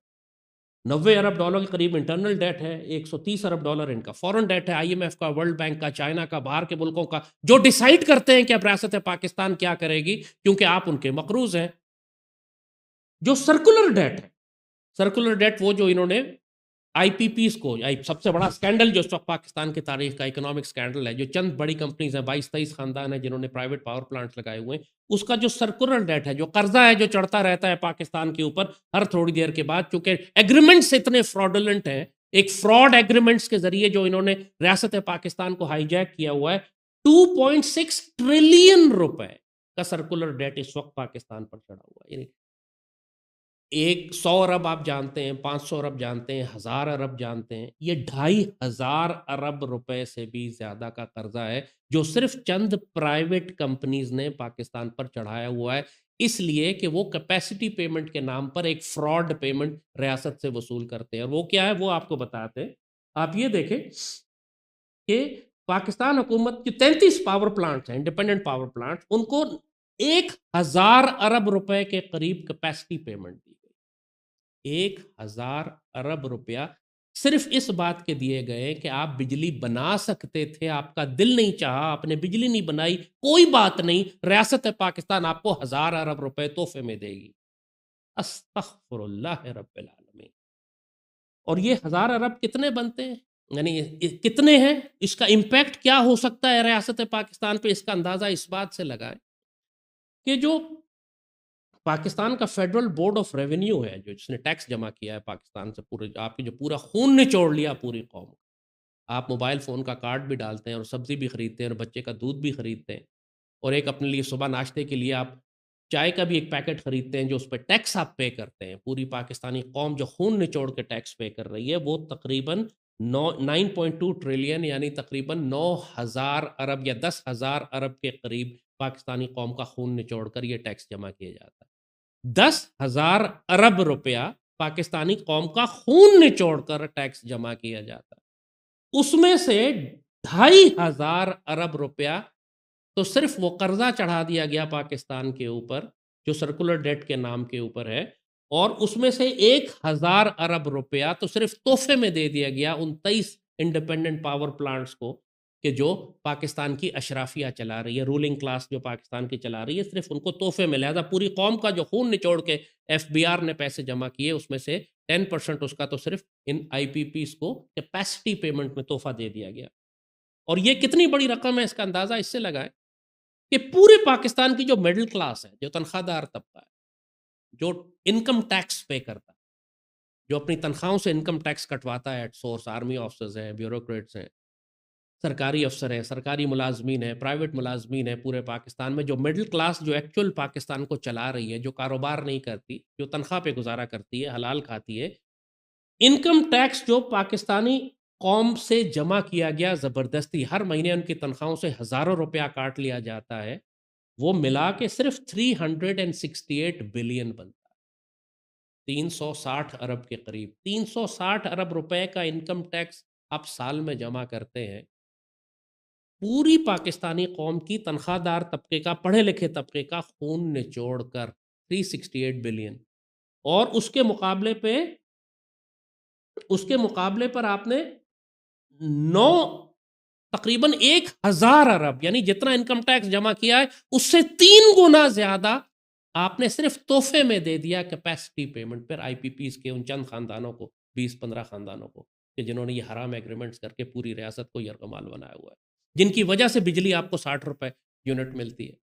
Speaker 1: $90 ارب کے قریب انٹرنل ڈیٹ ہے، $130 ارب ان کا فورن ڈیٹ ہے، IMF کا، ورلڈ بینک کا، چائنا کا، باہر کے ملکوں کا، جو ڈیسائیڈ کرتے ہیں کہ اب ریاست پاکستان کیا کرے گی کیونکہ آپ ان کے مقروض ہیں. جو سرکولر ڈیٹ ہے، سرکولر ڈیٹ وہ جو انہوں نے IPPs کو، سب سے بڑا سکینڈل جو اس وقت پاکستان کی تاریخ کا اکنامک سکینڈل ہے، جو چند بڑی کمپنیز ہیں، 22-23 خاندان ہیں جنہوں نے پرائیویٹ پاور پلانٹس لگائے ہوئے ہیں، اس کا جو سرکولر ڈیٹ ہے، جو قرضہ ہے جو چڑھتا رہتا ہے پاکستان کے اوپر ہر تھوڑی دیر کے بعد، چونکہ ایگریمنٹس اتنے فراڈولنٹ ہیں، ایک فراڈ ایگریمنٹس کے ذریعے جو انہوں نے ریاست پاکستان کو ہائی جیک کیا ہوا ہے، $2.6 ٹریلین کا سرکولر ڈیٹ اس وقت پاکستان پر چڑھا ہوا ہے. ایک 100 ارب آپ جانتے ہیں، 500 ارب جانتے ہیں، 1000 ارب جانتے ہیں، یہ 2500 ارب روپے سے بھی زیادہ کا قرضہ ہے جو صرف چند پرائیویٹ کمپنیز نے پاکستان پر چڑھایا ہوا ہے، اس لیے کہ وہ کیپیسٹی پیمنٹ کے نام پر ایک فراڈ پیمنٹ ریاست سے وصول کرتے ہیں۔ اور وہ کیا ہے وہ آپ کو بتاتے ہیں۔ آپ یہ دیکھیں کہ پاکستان حکومت کی 33 پاور پلانٹس ہیں، انڈیپینڈنٹ پاور پلانٹس، ان کو 1000 ارب روپے کے قریب کیپیسٹی پیمنٹ دی گئی۔ 1000 ارب روپیہ صرف اس بات کے دیے گئے کہ آپ بجلی بنا سکتے تھے، آپ کا دل نہیں چاہا، آپ نے بجلی نہیں بنائی، کوئی بات نہیں، ریاست پاکستان آپ کو 1000 ارب روپے تحفے میں دے گی۔ استغفر اللہ رب العالمین۔ اور یہ 1000 ارب کتنے بنتے ہیں، یعنی کتنے ہیں، اس کا امپیکٹ کیا ہو سکتا ہے ریاست پاکستان پہ، اس کا اندازہ اس بات سے لگائیں کہ جو پاکستان کا فیڈرل بورڈ آف ریونیو ہے، جو جس نے ٹیکس جمع کیا ہے پاکستان سے، پورے آپ کی جو پورا خون نچوڑ لیا پوری قوم، آپ موبائل فون کا کارڈ بھی ڈالتے ہیں اور سبزی بھی خریدتے ہیں اور بچے کا دودھ بھی خریدتے ہیں، اور ایک اپنے لیے صبح ناشتے کے لیے آپ چائے کا بھی ایک پیکٹ خریدتے ہیں، جو اس پہ ٹیکس آپ پے کرتے ہیں۔ پوری پاکستانی قوم جو خون نچوڑ کے ٹیکس پے کر رہی ہے، وہ تقریباً 9.2 ٹریلین یعنی تقریباً 9000 ارب یا 10,000 ارب کے قریب پاکستانی قوم کا خون نچوڑ کر یہ ٹیکس جمع کیا جاتا ہے۔ 10,000 ارب روپیہ پاکستانی قوم کا خون نچوڑ کر ٹیکس جمع کیا جاتا ہے، اس میں سے 2500 ارب روپیہ تو صرف وہ قرضہ چڑھا دیا گیا پاکستان کے اوپر جو سرکولر ڈیٹ کے نام کے اوپر ہے، اور اس میں سے 1000 ارب روپیہ تو صرف تحفے میں دے دیا گیا ان 23 انڈیپینڈنٹ پاور پلانٹس کو کہ جو پاکستان کی اشرافیہ چلا رہی ہے، رولنگ کلاس جو پاکستان کی چلا رہی ہے، صرف ان کو تحفے میں، لہذا پوری قوم کا جو خون نچوڑ کے ایف بی آر نے پیسے جمع کیے، اس میں سے 10% اس کا تو صرف ان آئی پی پیز کو کیپیسٹی پیمنٹ میں تحفہ دے دیا گیا۔ اور یہ کتنی بڑی رقم ہے، اس کا اندازہ اس سے لگائیں کہ پورے پاکستان کی جو مڈل کلاس ہے، جو تنخواہ دار طبقہ ہے، جو انکم ٹیکس پے کرتا ہے، جو اپنی تنخواہوں سے انکم ٹیکس کٹواتا ہے ایٹ سورس، آرمی آفسرز ہیں، بیوروکریٹس ہیں، سرکاری افسر ہیں، سرکاری ملازمین ہیں، پرائیویٹ ملازمین ہیں، پورے پاکستان میں جو مڈل کلاس جو ایکچول پاکستان کو چلا رہی ہے، جو کاروبار نہیں کرتی، جو تنخواہ پہ گزارا کرتی ہے، حلال کھاتی ہے، انکم ٹیکس جو پاکستانی قوم سے جمع کیا گیا زبردستی، ہر مہینے ان کی تنخواہوں سے ہزاروں روپیہ کاٹ لیا جاتا ہے، وہ ملا کے صرف 368 بلین بنتا ہے، 360 ارب کے قریب۔ 360 ارب روپے کا انکم ٹیکس آپ سال میں جمع کرتے ہیں، پوری پاکستانی قوم کی تنخواہ دار طبقے کا، پڑھے لکھے طبقے کا خون نچوڑ کر 368 بلین، اور اس کے مقابلے پر آپ نے تقریباً 1000 ارب یعنی جتنا انکم ٹیکس جمع کیا ہے اس سے 3 گنا زیادہ آپ نے صرف تحفے میں دے دیا کیپیسٹی پیمنٹ پر آئی پی پیز کے ان چند خاندانوں کو، 20-15 خاندانوں کو، کہ جنہوں نے یہ حرام ایگریمنٹس کر کے پوری ریاست کو یرغمال بنایا ہوا ہے، جن کی وجہ سے بجلی آپ کو 60 روپے یونٹ ملتی ہے۔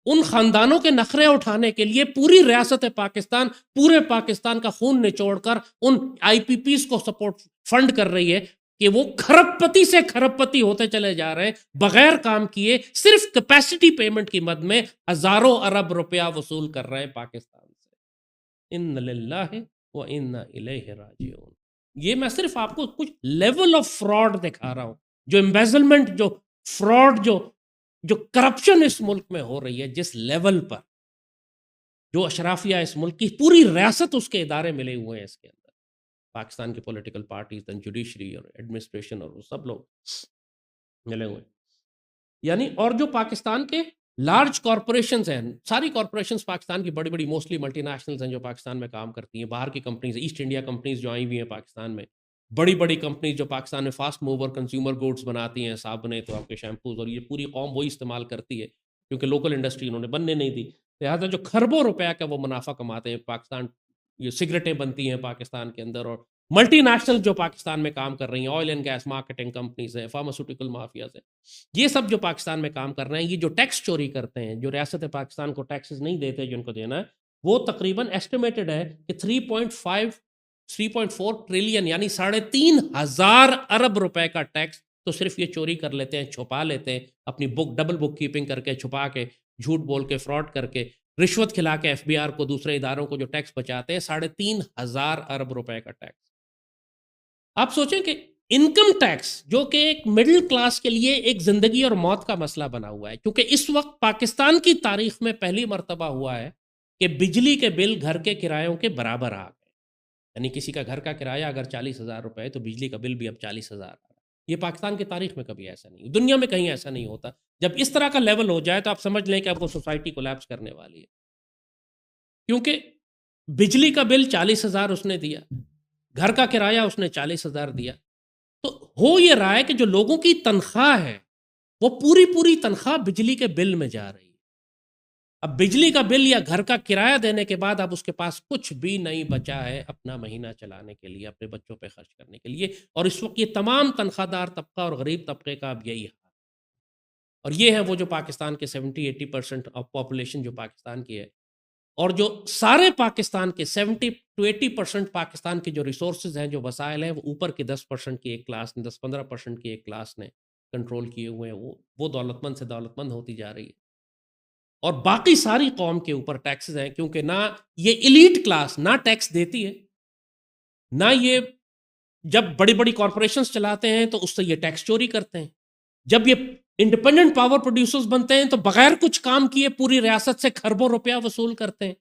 Speaker 1: ان خاندانوں کے نخرے اٹھانے کے لیے پوری ریاست پاکستان، پورے پاکستان کا خون نچوڑ کر ان آئی پی پیز کو سپورٹ فنڈ کر رہی ہے کہ وہ کھرب پتی سے کھرب پتی ہوتے چلے جا رہے ہیں، بغیر کام کیے، صرف کیپیسٹی پیمنٹ کی مد میں ہزاروں ارب روپیہ وصول کر رہے ہیں پاکستان سے۔ ان للہ و انا الیہ راجعون۔ یہ میں صرف آپ کو کچھ لیول آف فراڈ دکھا رہا ہوں، جو امبیزلمنٹ، جو فراڈ، جو کرپشن اس ملک میں ہو رہی ہے، جس لیول پر، جو اشرافیہ اس ملک کی پوری ریاست، اس کے ادارے ملے ہوئے ہیں اس کے اندر، پاکستان کی پولیٹیکل پارٹیز، جوڈیشری اور ایڈمنسٹریشن، اور وہ سب لوگ ملے ہوئے ہیں۔ یعنی اور جو پاکستان کے لارج کارپوریشنز ہیں، ساری کارپوریشنز پاکستان کی بڑی بڑی موسٹلی ملٹی نیشنلز ہیں جو پاکستان میں کام کرتی ہیں، باہر کی کمپنیز، ایسٹ انڈیا کمپنیز جو آئی ہوئی ہیں پاکستان میں، بڑی بڑی کمپنیز جو پاکستان میں فاسٹ موور کنزیومر گوڈز بناتی ہیں، صابنیں، تو آپ کے شیمپوز، اور یہ پوری قوم وہی استعمال کرتی ہے کیونکہ لوکل انڈسٹری انہوں نے بننے نہیں دی، لہٰذا جو کھربوں روپے کا وہ منافع کماتے ہیں پاکستان، یہ سگریٹیں بنتی ہیں پاکستان کے اندر، اور ملٹی نیشنل جو پاکستان میں کام کر رہی ہیں، oil and gas marketing companies ہیں، فارماسیوٹیکل مافیاز ہیں، یہ سب جو پاکستان میں کام کر رہے ہیں، یہ جو ٹیکس چوری کرتے ہیں، جو ریاست پاکستان کو ٹیکسز نہیں دیتے جن کو دینا ہے، وہ تقریباً ایسٹیمیٹڈ ہے کہ 3.4 ٹریلین یعنی 3,500 ارب روپے کا ٹیکس تو صرف یہ چوری کر لیتے ہیں، چھپا لیتے ہیں، اپنی ڈبل بک کیپنگ کر کے، چھپا کے، جھوٹ بول کے، فراڈ کر کے، رشوت کھلا کے ایف بی آر کو، دوسرے اداروں کو جو ٹیکس بچاتے ہیں، 3,500 ارب روپے کا ٹیکس. آپ سوچیں کہ انکم ٹیکس جو کہ ایک مڈل کلاس کے لیے ایک زندگی اور موت کا مسئلہ بنا ہوا ہے، کیونکہ اس وقت پاکستان کی تاریخ میں پہلی مرتبہ ہوا ہے کہ بجلی کے بل گھر کے کرایوں کے برابر آ گئے. یعنی کسی کا گھر کا کرایہ اگر 40,000 روپے ہے تو بجلی کا بل بھی اب 40,000 آ رہا ہے. یہ پاکستان کی تاریخ میں کبھی ایسا نہیں، دنیا میں کہیں ایسا نہیں ہوتا. جب اس طرح کا لیول ہو جائے تو آپ سمجھ لیں کہ اب وہ سوسائٹی کولیپس کرنے والی ہے، کیونکہ بجلی کا بل 40,000 اس نے دیا، گھر کا کرایہ اس نے 40,000 دیا. تو ہو یہ رہا ہے کہ جو لوگوں کی تنخواہ ہے وہ پوری تنخواہ بجلی کے بل میں جا رہی ہے. اب بجلی کا بل یا گھر کا کرایہ دینے کے بعد اب اس کے پاس کچھ بھی نہیں بچا ہے اپنا مہینہ چلانے کے لیے، اپنے بچوں پہ خرچ کرنے کے لیے. اور اس وقت یہ تمام تنخواہ دار طبقہ اور غریب طبقے کا اب یہی حال. اور یہ ہے وہ جو پاکستان کے 70-80% آف پاپولیشن جو پاکستان کی ہے، اور جو سارے پاکستان کے 70-80% پاکستان کے جو ریسورسز ہیں، جو وسائل ہیں، وہ اوپر کے 10% کی ایک کلاس نے، 10-15% کی ایک کلاس نے کنٹرول کیے ہوئے ہیں. وہ دولت مند سے دولت مند ہوتی جا رہی ہے، اور باقی ساری قوم کے اوپر ٹیکسز ہیں، کیونکہ نہ یہ ایلیٹ کلاس نہ ٹیکس دیتی ہے، نہ یہ جب بڑی بڑی کارپوریشنز چلاتے ہیں تو اس سے یہ ٹیکس چوری کرتے ہیں. جب یہ انڈیپینڈنٹ پاور پروڈیوسرز بنتے ہیں تو بغیر کچھ کام کیے پوری ریاست سے کھربوں روپیہ وصول کرتے ہیں.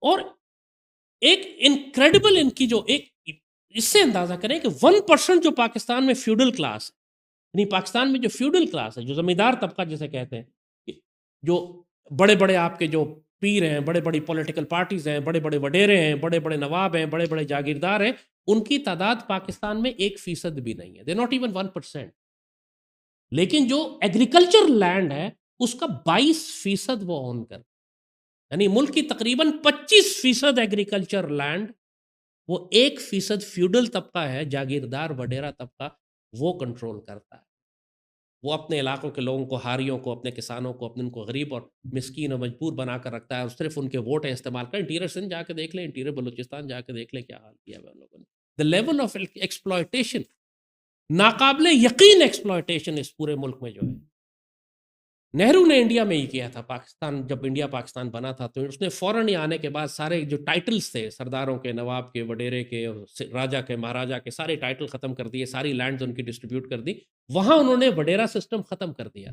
Speaker 1: اور ایک انکریڈیبل ان کی جو ایک اس سے اندازہ کریں کہ 1% جو پاکستان میں فیوڈل کلاس ہے، یعنی پاکستان میں جو فیوڈل کلاس ہے، جو زمیندار طبقہ جسے کہتے ہیں، جو بڑے بڑے آپ کے جو پیر ہیں، بڑے بڑی پولیٹیکل پارٹیز ہیں، بڑے بڑے وڈیرے ہیں، بڑے بڑے نواب ہیں، بڑے بڑے جاگیردار ہیں، ان کی تعداد پاکستان میں 1% بھی نہیں ہے. They not even 1%. لیکن جو ایگریکلچر لینڈ ہے اس کا 22% وہ اون کرتے، یعنی ملک کی تقریباً 25% ایگریکلچر لینڈ، وہ 1% فیوڈل طبقہ ہے، جاگیردار وڈیرا طبقہ، وہ کنٹرول کرتا ہے. وہ اپنے علاقوں کے لوگوں کو، ہاریوں کو، اپنے کسانوں کو، اپنے ان کو غریب اور مسکین اور مجبور بنا کر رکھتا ہے، اور صرف ان کے ووٹ استعمال کر. انٹیریئر سندھ جا کے دیکھ لیں، انٹیریئر بلوچستان جا کے دیکھ لیں کیا حال کیا ہے ان لوگوں نے. دا لیول آف ایکسپلائٹیشن، ناقابل یقین ایکسپلائٹیشن اس پورے ملک میں جو ہے. نہرو نے انڈیا میں ہی کیا تھا. پاکستان جب انڈیا پاکستان بنا تھا تو اس نے فوراً ہی آنے کے بعد سارے جو ٹائٹلز تھے، سرداروں کے، نواب کے، وڈیرے کے، راجا کے، مہاراجا کے، سارے ٹائٹل ختم کر دیے، ساری لینڈز ان کی ڈسٹریبیوٹ کر دی. وہاں انہوں نے وڈیرا سسٹم ختم کر دیا.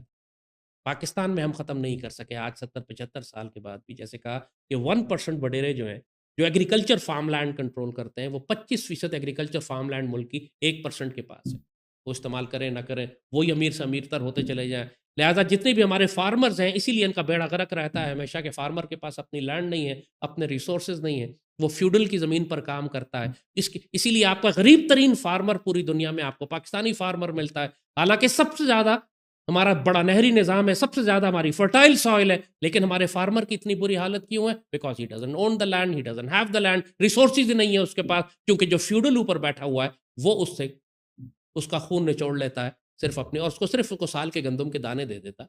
Speaker 1: پاکستان میں ہم ختم نہیں کر سکے آج 70-75 سال کے بعد بھی. جیسے کہا کہ 1% وڈیرے جو ہیں، جو ایگریکلچر فارم لینڈ کنٹرول کرتے ہیں، وہ 25% ایگریکلچر فارم لینڈ ملک کی 1% کے پاس ہے. وہ استعمال کریں نہ کریں، وہی امیر سے امیر تر ہوتے چلے جائیں. لہٰذا جتنے بھی ہمارے فارمرز ہیں، اسی لیے ان کا بیڑا غرق رہتا ہے ہمیشہ، کہ فارمر کے پاس اپنی لینڈ نہیں ہے، اپنے ریسورسز نہیں ہیں، وہ فیوڈل کی زمین پر کام کرتا ہے. اسی لیے آپ کا غریب ترین فارمر پوری دنیا میں آپ کو پاکستانی فارمر ملتا ہے. حالانکہ سب سے زیادہ ہمارا بڑا نہری نظام ہے، سب سے زیادہ ہماری فرٹائل سوائل ہے، لیکن ہمارے فارمر کی اتنی بری حالت کیوں ہے؟ Because he doesn't own the land, he doesn't have the land, resources ہی نہیں ہے اس کے پاس. کیونکہ جو فیوڈل اوپر بیٹھا ہوا ہے وہ اس کا خون نچوڑ لیتا ہے صرف اپنے، اور اس کو سال کے گندم کے دانے دے دیتا.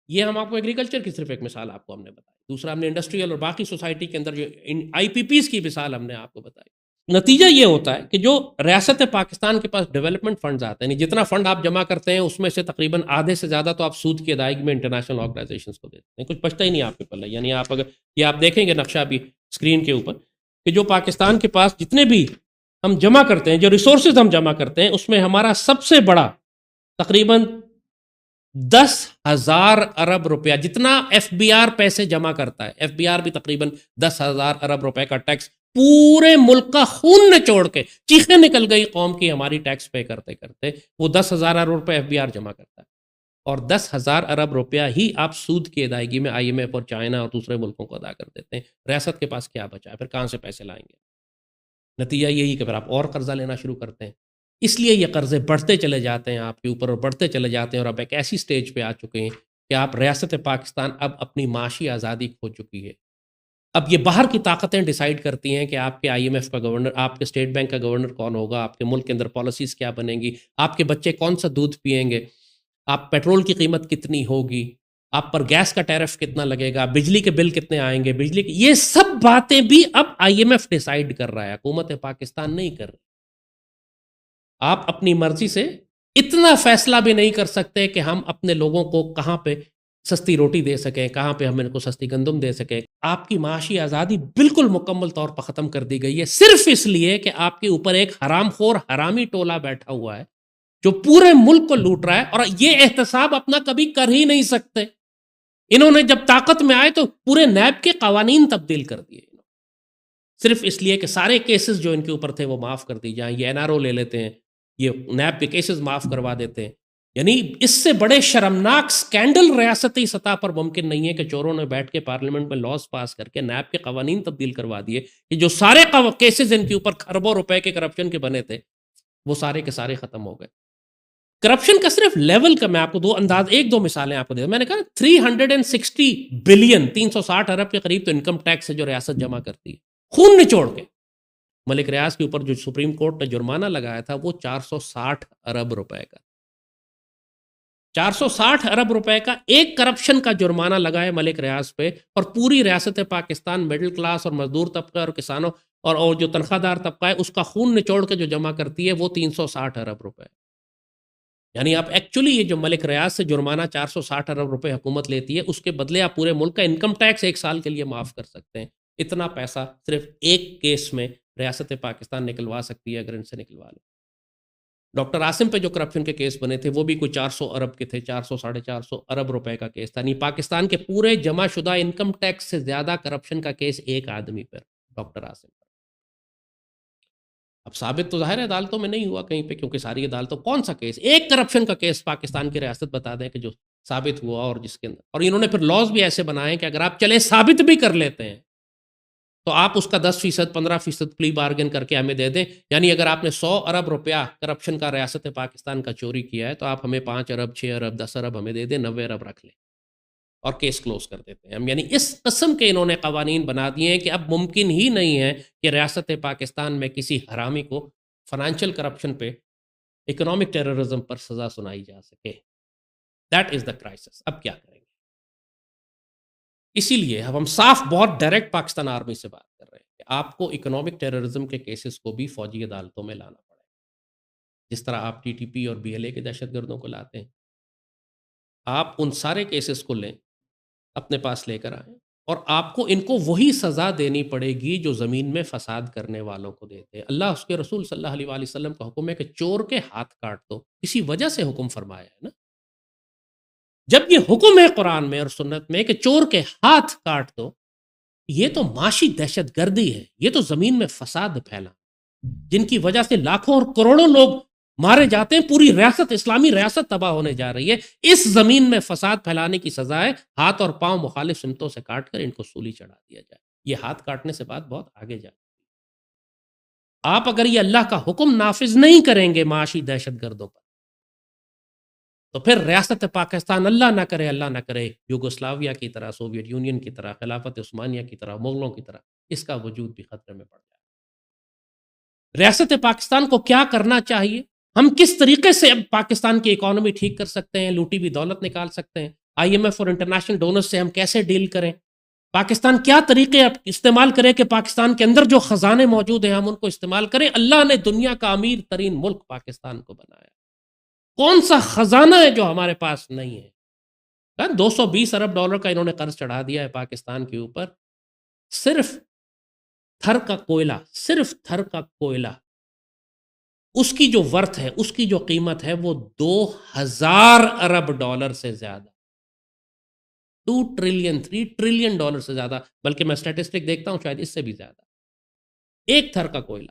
Speaker 1: یہ ہم آپ کو ایگریکلچر کی صرف ایک مثال آپ کو ہم نے بتائی. دوسرا ہم نے انڈسٹریل اور باقی سوسائٹی کے اندر جو آئی پی پیز کی مثال ہم نے آپ کو بتائی. نتیجہ یہ ہوتا ہے کہ جو ریاست پاکستان کے پاس ڈیولپمنٹ فنڈز آتے ہیں، یعنی جتنا فنڈ آپ جمع کرتے ہیں اس میں سے تقریباً آدھے سے زیادہ تو آپ سود کی ادائیگی میں انٹرنیشنل آرگنائزیشنز کو دیتے ہیں، کچھ بچتا ہی نہیں آپ کے پلے. یعنی آپ اگر یہ آپ دیکھیں گے نقشہ بھی اسکرین کے اوپر، کہ جو پاکستان کے پاس جتنے بھی ہم جمع کرتے ہیں، جو ریسورسز ہم جمع کرتے ہیں، اس میں ہمارا سب سے بڑا تقریباً 10,000 ارب روپیہ، جتنا ایف بی آر پیسے جمع کرتا ہے، ایف بی آر بھی تقریباً 10,000 ارب روپے کا ٹیکس پورے ملک کا خون نچوڑ کے چیخیں نکل گئی قوم کی ہماری ٹیکس پے کرتے کرتے، وہ 10,000 ارب روپے ایف بی آر جمع کرتا ہے. اور 10,000 ارب روپیہ ہی آپ سود کی ادائیگی میں آئی ایم ایف اور چائنا اور دوسرے ملکوں کو ادا کر دیتے ہیں. ریاست کے پاس کیا بچا ہے؟ پھر کہاں سے پیسے لائیں گے؟ نتیجہ یہی کہ پھر آپ اور قرضہ لینا شروع کرتے ہیں. اس لیے یہ قرضے بڑھتے چلے جاتے ہیں آپ کے اوپر، اور بڑھتے چلے جاتے ہیں، اور اب ایک ایسی سٹیج پہ آ چکے ہیں کہ آپ ریاست پاکستان اب اپنی معاشی آزادی کھو چکی ہے. اب یہ باہر کی طاقتیں ڈیسائیڈ کرتی ہیں کہ آپ کے آئی ایم ایف کا گورنر، آپ کے اسٹیٹ بینک کا گورنر کون ہوگا، آپ کے ملک کے اندر پالیسیز کیا بنیں گی، آپ کے بچے کون سا دودھ پئیں گے، آپ پیٹرول کی قیمت کتنی ہوگی، آپ پر گیس کا ٹیرف کتنا لگے گا، بجلی کے بل کتنے آئیں گے، بجلی کی یہ سب باتیں بھی اب آئی ایم ایف ڈیسائیڈ کر رہا ہے، حکومت پاکستان نہیں کر رہی. آپ اپنی مرضی سے اتنا فیصلہ بھی نہیں کر سکتے کہ ہم اپنے لوگوں کو کہاں پہ سستی روٹی دے سکیں، کہاں پہ ہم ان کو سستی گندم دے سکیں. آپ کی معاشی آزادی بالکل مکمل طور پر ختم کر دی گئی ہے، صرف اس لیے کہ آپ کے اوپر ایک حرام خور حرامی ٹولہ بیٹھا ہوا ہے جو پورے ملک کو لوٹ رہا ہے، اور یہ احتساب اپنا کبھی کر ہی نہیں سکتے. انہوں نے جب طاقت میں آئے تو پورے نیب کے قوانین تبدیل کر دیے، صرف اس لیے کہ سارے کیسز جو ان کے اوپر تھے وہ معاف کر دی جائیں. یہ NRO لے لیتے ہیں، یہ نیب کے کیسز معاف کروا دیتے ہیں. یعنی اس سے بڑے شرمناک سکینڈل ریاستی سطح پر ممکن نہیں ہے کہ چوروں نے بیٹھ کے پارلیمنٹ میں لاز پاس کر کے نیب کے قوانین تبدیل کروا دیے کہ جو سارے کیسز ان کے اوپر خربوں روپے کے کرپشن کے بنے تھے وہ سارے کے سارے ختم ہو گئے. کرپشن کا صرف لیول کا میں آپ کو ایک دو مثالیں آپ کو دے. میں نے کہا 360 بلین 360 ارب کے قریب تو انکم ٹیکس ہے جو ریاست جمع کرتی ہے خون نچوڑ کے. ملک ریاض کے اوپر جو سپریم کورٹ نے جرمانہ لگایا تھا وہ 460 ارب روپے کا. 460 ارب روپے کا ایک کرپشن کا جرمانہ لگائے ملک ریاض پہ، اور پوری ریاست پاکستان مڈل کلاس اور مزدور طبقہ اور کسانوں اور جو تنخواہ دار طبقہ ہے اس کا خون نچوڑ کے جو جمع کرتی ہے وہ 360 ارب روپے. یعنی آپ ایکچولی یہ جو ملک ریاض سے جرمانہ 460 ارب روپے حکومت لیتی ہے اس کے بدلے آپ پورے ملک کا انکم ٹیکس ایک سال کے لیے معاف کر سکتے ہیں. اتنا پیسہ صرف ایک کیس میں ریاست پاکستان نکلوا سکتی ہے اگر ان سے نکلوا لے. ڈاکٹر عاصم پہ جو کرپشن کے کیس بنے تھے وہ بھی کوئی 400 ارب کے تھے، 400 ساڑھے 400 ارب روپے کا کیس تھا. یعنی پاکستان کے پورے جمع شدہ انکم ٹیکس سے زیادہ کرپشن کا کیس ایک آدمی پر، ڈاکٹر عاصم پر. اب ثابت تو ظاہر ہے عدالتوں میں نہیں ہوا کہیں پہ، کیونکہ ساری عدالتوں کون سا کیس، ایک کرپشن کا کیس پاکستان کی ریاست بتا دیں کہ جو ثابت ہوا اور جس کے اندر. اور انہوں نے پھر لاز بھی ایسے بنائے کہ اگر آپ چلے ثابت بھی کر لیتے ہیں تو آپ اس کا 10%، 15% پلی بارگن کر کے ہمیں دے دیں. یعنی اگر آپ نے 100 ارب روپیہ کرپشن کا ریاست پاکستان کا چوری کیا ہے تو آپ ہمیں 5 ارب 6 ارب 10 ارب ہمیں دے دیں، 90 ارب رکھ لیں اور کیس کلوز کر دیتے ہیں ہم. یعنی اس قسم کے انہوں نے قوانین بنا دیے ہیں کہ اب ممکن ہی نہیں ہے کہ ریاست پاکستان میں کسی حرامی کو فائنینشیل کرپشن پہ، اکنامک ٹیررزم پر سزا سنائی جا سکے. That is the crisis. اب کیا کریں گے؟ اسی لیے اب ہم صاف بہت ڈائریکٹ پاکستان آرمی سے بات کر رہے ہیں کہ آپ کو اکنامک ٹیررزم کے کیسز کو بھی فوجی عدالتوں میں لانا پڑے گا. جس طرح آپ TTP اور BLA کے دہشت گردوں کو لاتے ہیں، آپ ان سارے کیسز کو لیں، اپنے پاس لے کر آئیں، اور آپ کو ان کو وہی سزا دینی پڑے گی جو زمین میں فساد کرنے والوں کو دیتے. اللہ اس کے رسول صلی اللہ علیہ وسلم کا حکم ہے کہ چور کے ہاتھ کاٹ دو. اسی وجہ سے حکم فرمایا ہے نا. جب یہ حکم ہے قرآن میں اور سنت میں کہ چور کے ہاتھ کاٹ دو، یہ تو معاشی دہشت گردی ہے، یہ تو زمین میں فساد پھیلا جن کی وجہ سے لاکھوں اور کروڑوں لوگ مارے جاتے ہیں، پوری ریاست، اسلامی ریاست تباہ ہونے جا رہی ہے. اس زمین میں فساد پھیلانے کی سزا ہے ہاتھ اور پاؤں مخالف سمتوں سے کاٹ کر ان کو سولی چڑھا دیا جائے. یہ ہاتھ کاٹنے سے بات بہت آگے جائے. آپ اگر یہ اللہ کا حکم نافذ نہیں کریں گے معاشی دہشت گردوں پر تو پھر ریاست پاکستان اللہ نہ کرے یوگوسلاویہ کی طرح، سوویت یونین کی طرح، خلافت عثمانیہ کی طرح، مغلوں کی طرح اس کا وجود بھی خطرے میں پڑ جائے. ریاست پاکستان کو کیا کرنا چاہیے؟ ہم کس طریقے سے اب پاکستان کی اکانومی ٹھیک کر سکتے ہیں، لوٹی بھی دولت نکال سکتے ہیں، IMF اور انٹرنیشنل ڈونرز سے ہم کیسے ڈیل کریں، پاکستان کیا طریقے استعمال کرے کہ پاکستان کے اندر جو خزانے موجود ہیں ہم ان کو استعمال کریں. اللہ نے دنیا کا امیر ترین ملک پاکستان کو بنایا. کون سا خزانہ ہے جو ہمارے پاس نہیں ہے؟ 220 ارب ڈالر کا انہوں نے قرض چڑھا دیا ہے پاکستان کے اوپر. صرف تھر کا کوئلہ اس کی جو ورتھ ہے، اس کی جو قیمت ہے وہ 2000 ارب ڈالر سے زیادہ، 2 ٹریلین 3 ٹریلین ڈالر سے زیادہ، بلکہ میں سٹیٹسٹک دیکھتا ہوں شاید اس سے بھی زیادہ، ایک تھر کا کوئلہ.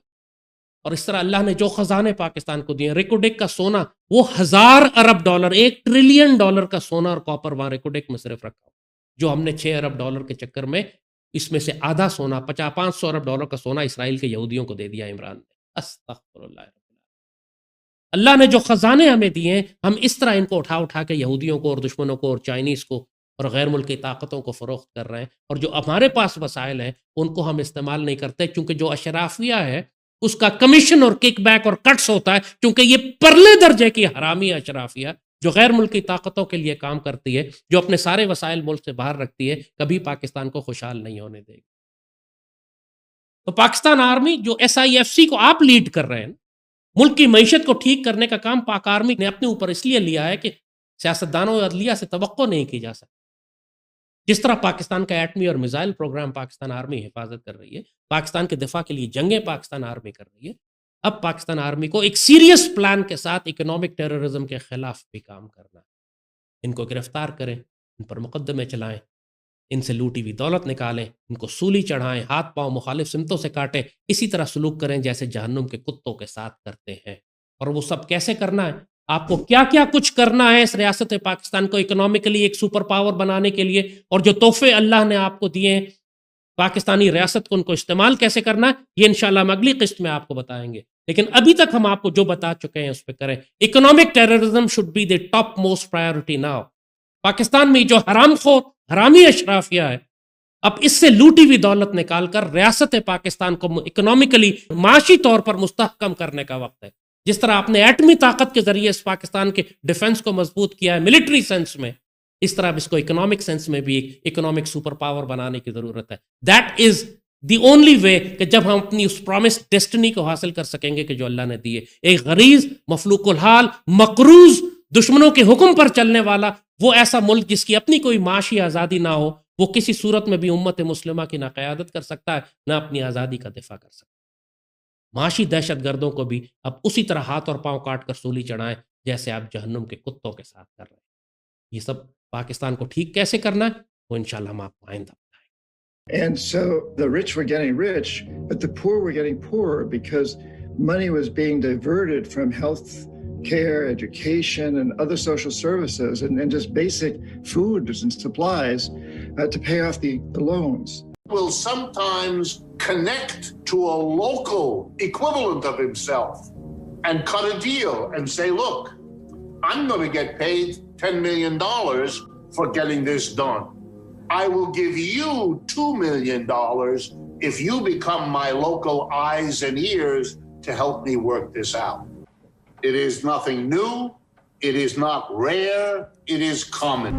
Speaker 1: اور اس طرح اللہ نے جو خزانے پاکستان کو دیے، ریکوڈک کا سونا وہ 1000 ارب ڈالر، 1 ٹریلین ڈالر کا سونا اور کاپر وہاں ریکوڈک میں صرف رکھا، جو ہم نے 6 ارب ڈالر کے چکر میں اس میں سے آدھا سونا 500 ارب ڈالر کا سونا اسرائیل کے یہودیوں کو دے دیا عمران نے. استغفر اللہ. اللہ نے جو خزانے ہمیں دیے ہیں ہم اس طرح ان کو اٹھا کے یہودیوں کو اور دشمنوں کو اور چائنیز کو اور غیر ملکی طاقتوں کو فروخت کر رہے ہیں، اور جو ہمارے پاس وسائل ہیں ان کو ہم استعمال نہیں کرتے، کیونکہ جو اشرافیہ ہے اس کا کمیشن اور کک بیک اور کٹس ہوتا ہے، کیونکہ یہ پرلے درجے کی حرامی اشرافیہ جو غیر ملکی طاقتوں کے لیے کام کرتی ہے، جو اپنے سارے وسائل ملک سے باہر رکھتی ہے، کبھی پاکستان کو خوشحال نہیں ہونے دے گی. تو پاکستان آرمی جو SIFC کو آپ لیڈ کر رہے ہیں، ملک کی معیشت کو ٹھیک کرنے کا کام پاک آرمی نے اپنے اوپر اس لیے لیا ہے کہ سیاستدانوں اور عدلیہ سے توقع نہیں کی جا سکتی جس طرح پاکستان کا ایٹمی اور میزائل پروگرام پاکستان آرمی حفاظت کر رہی ہے، پاکستان کے دفاع کے لیے جنگیں پاکستان آرمی کر رہی ہے، اب پاکستان آرمی کو ایک سیریس پلان کے ساتھ اکنامک ٹیررزم کے خلاف بھی کام کرنا ہے. ان کو گرفتار کریں، ان پر مقدمے چلائیں، ان سے لوٹی ہوئی دولت نکالیں، ان کو سولی چڑھائیں، ہاتھ پاؤں مخالف سمتوں سے کاٹیں، اسی طرح سلوک کریں جیسے جہنم کے کتوں کے ساتھ کرتے ہیں. اور وہ سب کیسے کرنا ہے؟ آپ کو کیا کیا کچھ کرنا ہے اس ریاست پاکستان کو اکنامکلی ایک سپر پاور بنانے کے لیے، اور جو تحفے اللہ نے آپ کو دیے ہیں پاکستانی ریاست کو ان کو استعمال کیسے کرنا ہے، یہ انشاءاللہ ہم اگلی قسط میں آپ کو بتائیں گے. لیکن ابھی تک ہم آپ کو جو بتا چکے ہیں اس پہ کریں. Economic terrorism should be the top most priority now. Pakistan میں جو حرام خور حرامی اشرافیہ ہے، اب اس سے لوٹی ہوئی دولت نکال کر ریاست پاکستان کو اکنامکلی معاشی طور پر مستحکم کرنے کا وقت ہے. جس طرح آپ نے ایٹمی طاقت کے ذریعے اس پاکستان کے ڈیفنس کو مضبوط کیا ہے ملٹری سینس میں، اس طرح اس کو اکنامک سینس میں بھی اکنامک سپر پاور بنانے کی ضرورت ہے. That is the only way کہ جب ہم اپنی اس پرومس ڈیسٹنی کو حاصل کر سکیں گے کہ جو اللہ نے دی ہے، ایک غریض، مفلوق الحال، مقروض، دشمنوں کے حکم پر چلنے والا وہ ایسا ملک جس کی اپنی کوئی معاشی آزادی نہ ہو، وہ کسی صورت میں بھی امت مسلمہ کی نہ قیادت کر سکتا ہے نہ اپنی آزادی کا دفاع کر سکتا ہے. معاشی دہشت گردوں کو بھی اب اسی طرح ہاتھ اور پاؤں کاٹ کر سولی چڑھائیں جیسے آپ جہنم کے کتوں کے ساتھ کر رہے ہیں. یہ سب پاکستان کو ٹھیک کیسے کرنا ہے وہ انشاءاللہ ہم آپ کو آئندہ بتائیں.
Speaker 2: And so the rich were getting rich, but the poor were getting poorer because money was being diverted from health care, education, and other social services, and just basic foods and supplies to pay off the loans.
Speaker 3: Will sometimes connect to a local equivalent of himself and cut a deal and say, look, I'm going to get paid $10 million for getting this done. I will give you $2 million if you become my local eyes and ears to help me work this out. It is nothing new. It is not rare. It is common.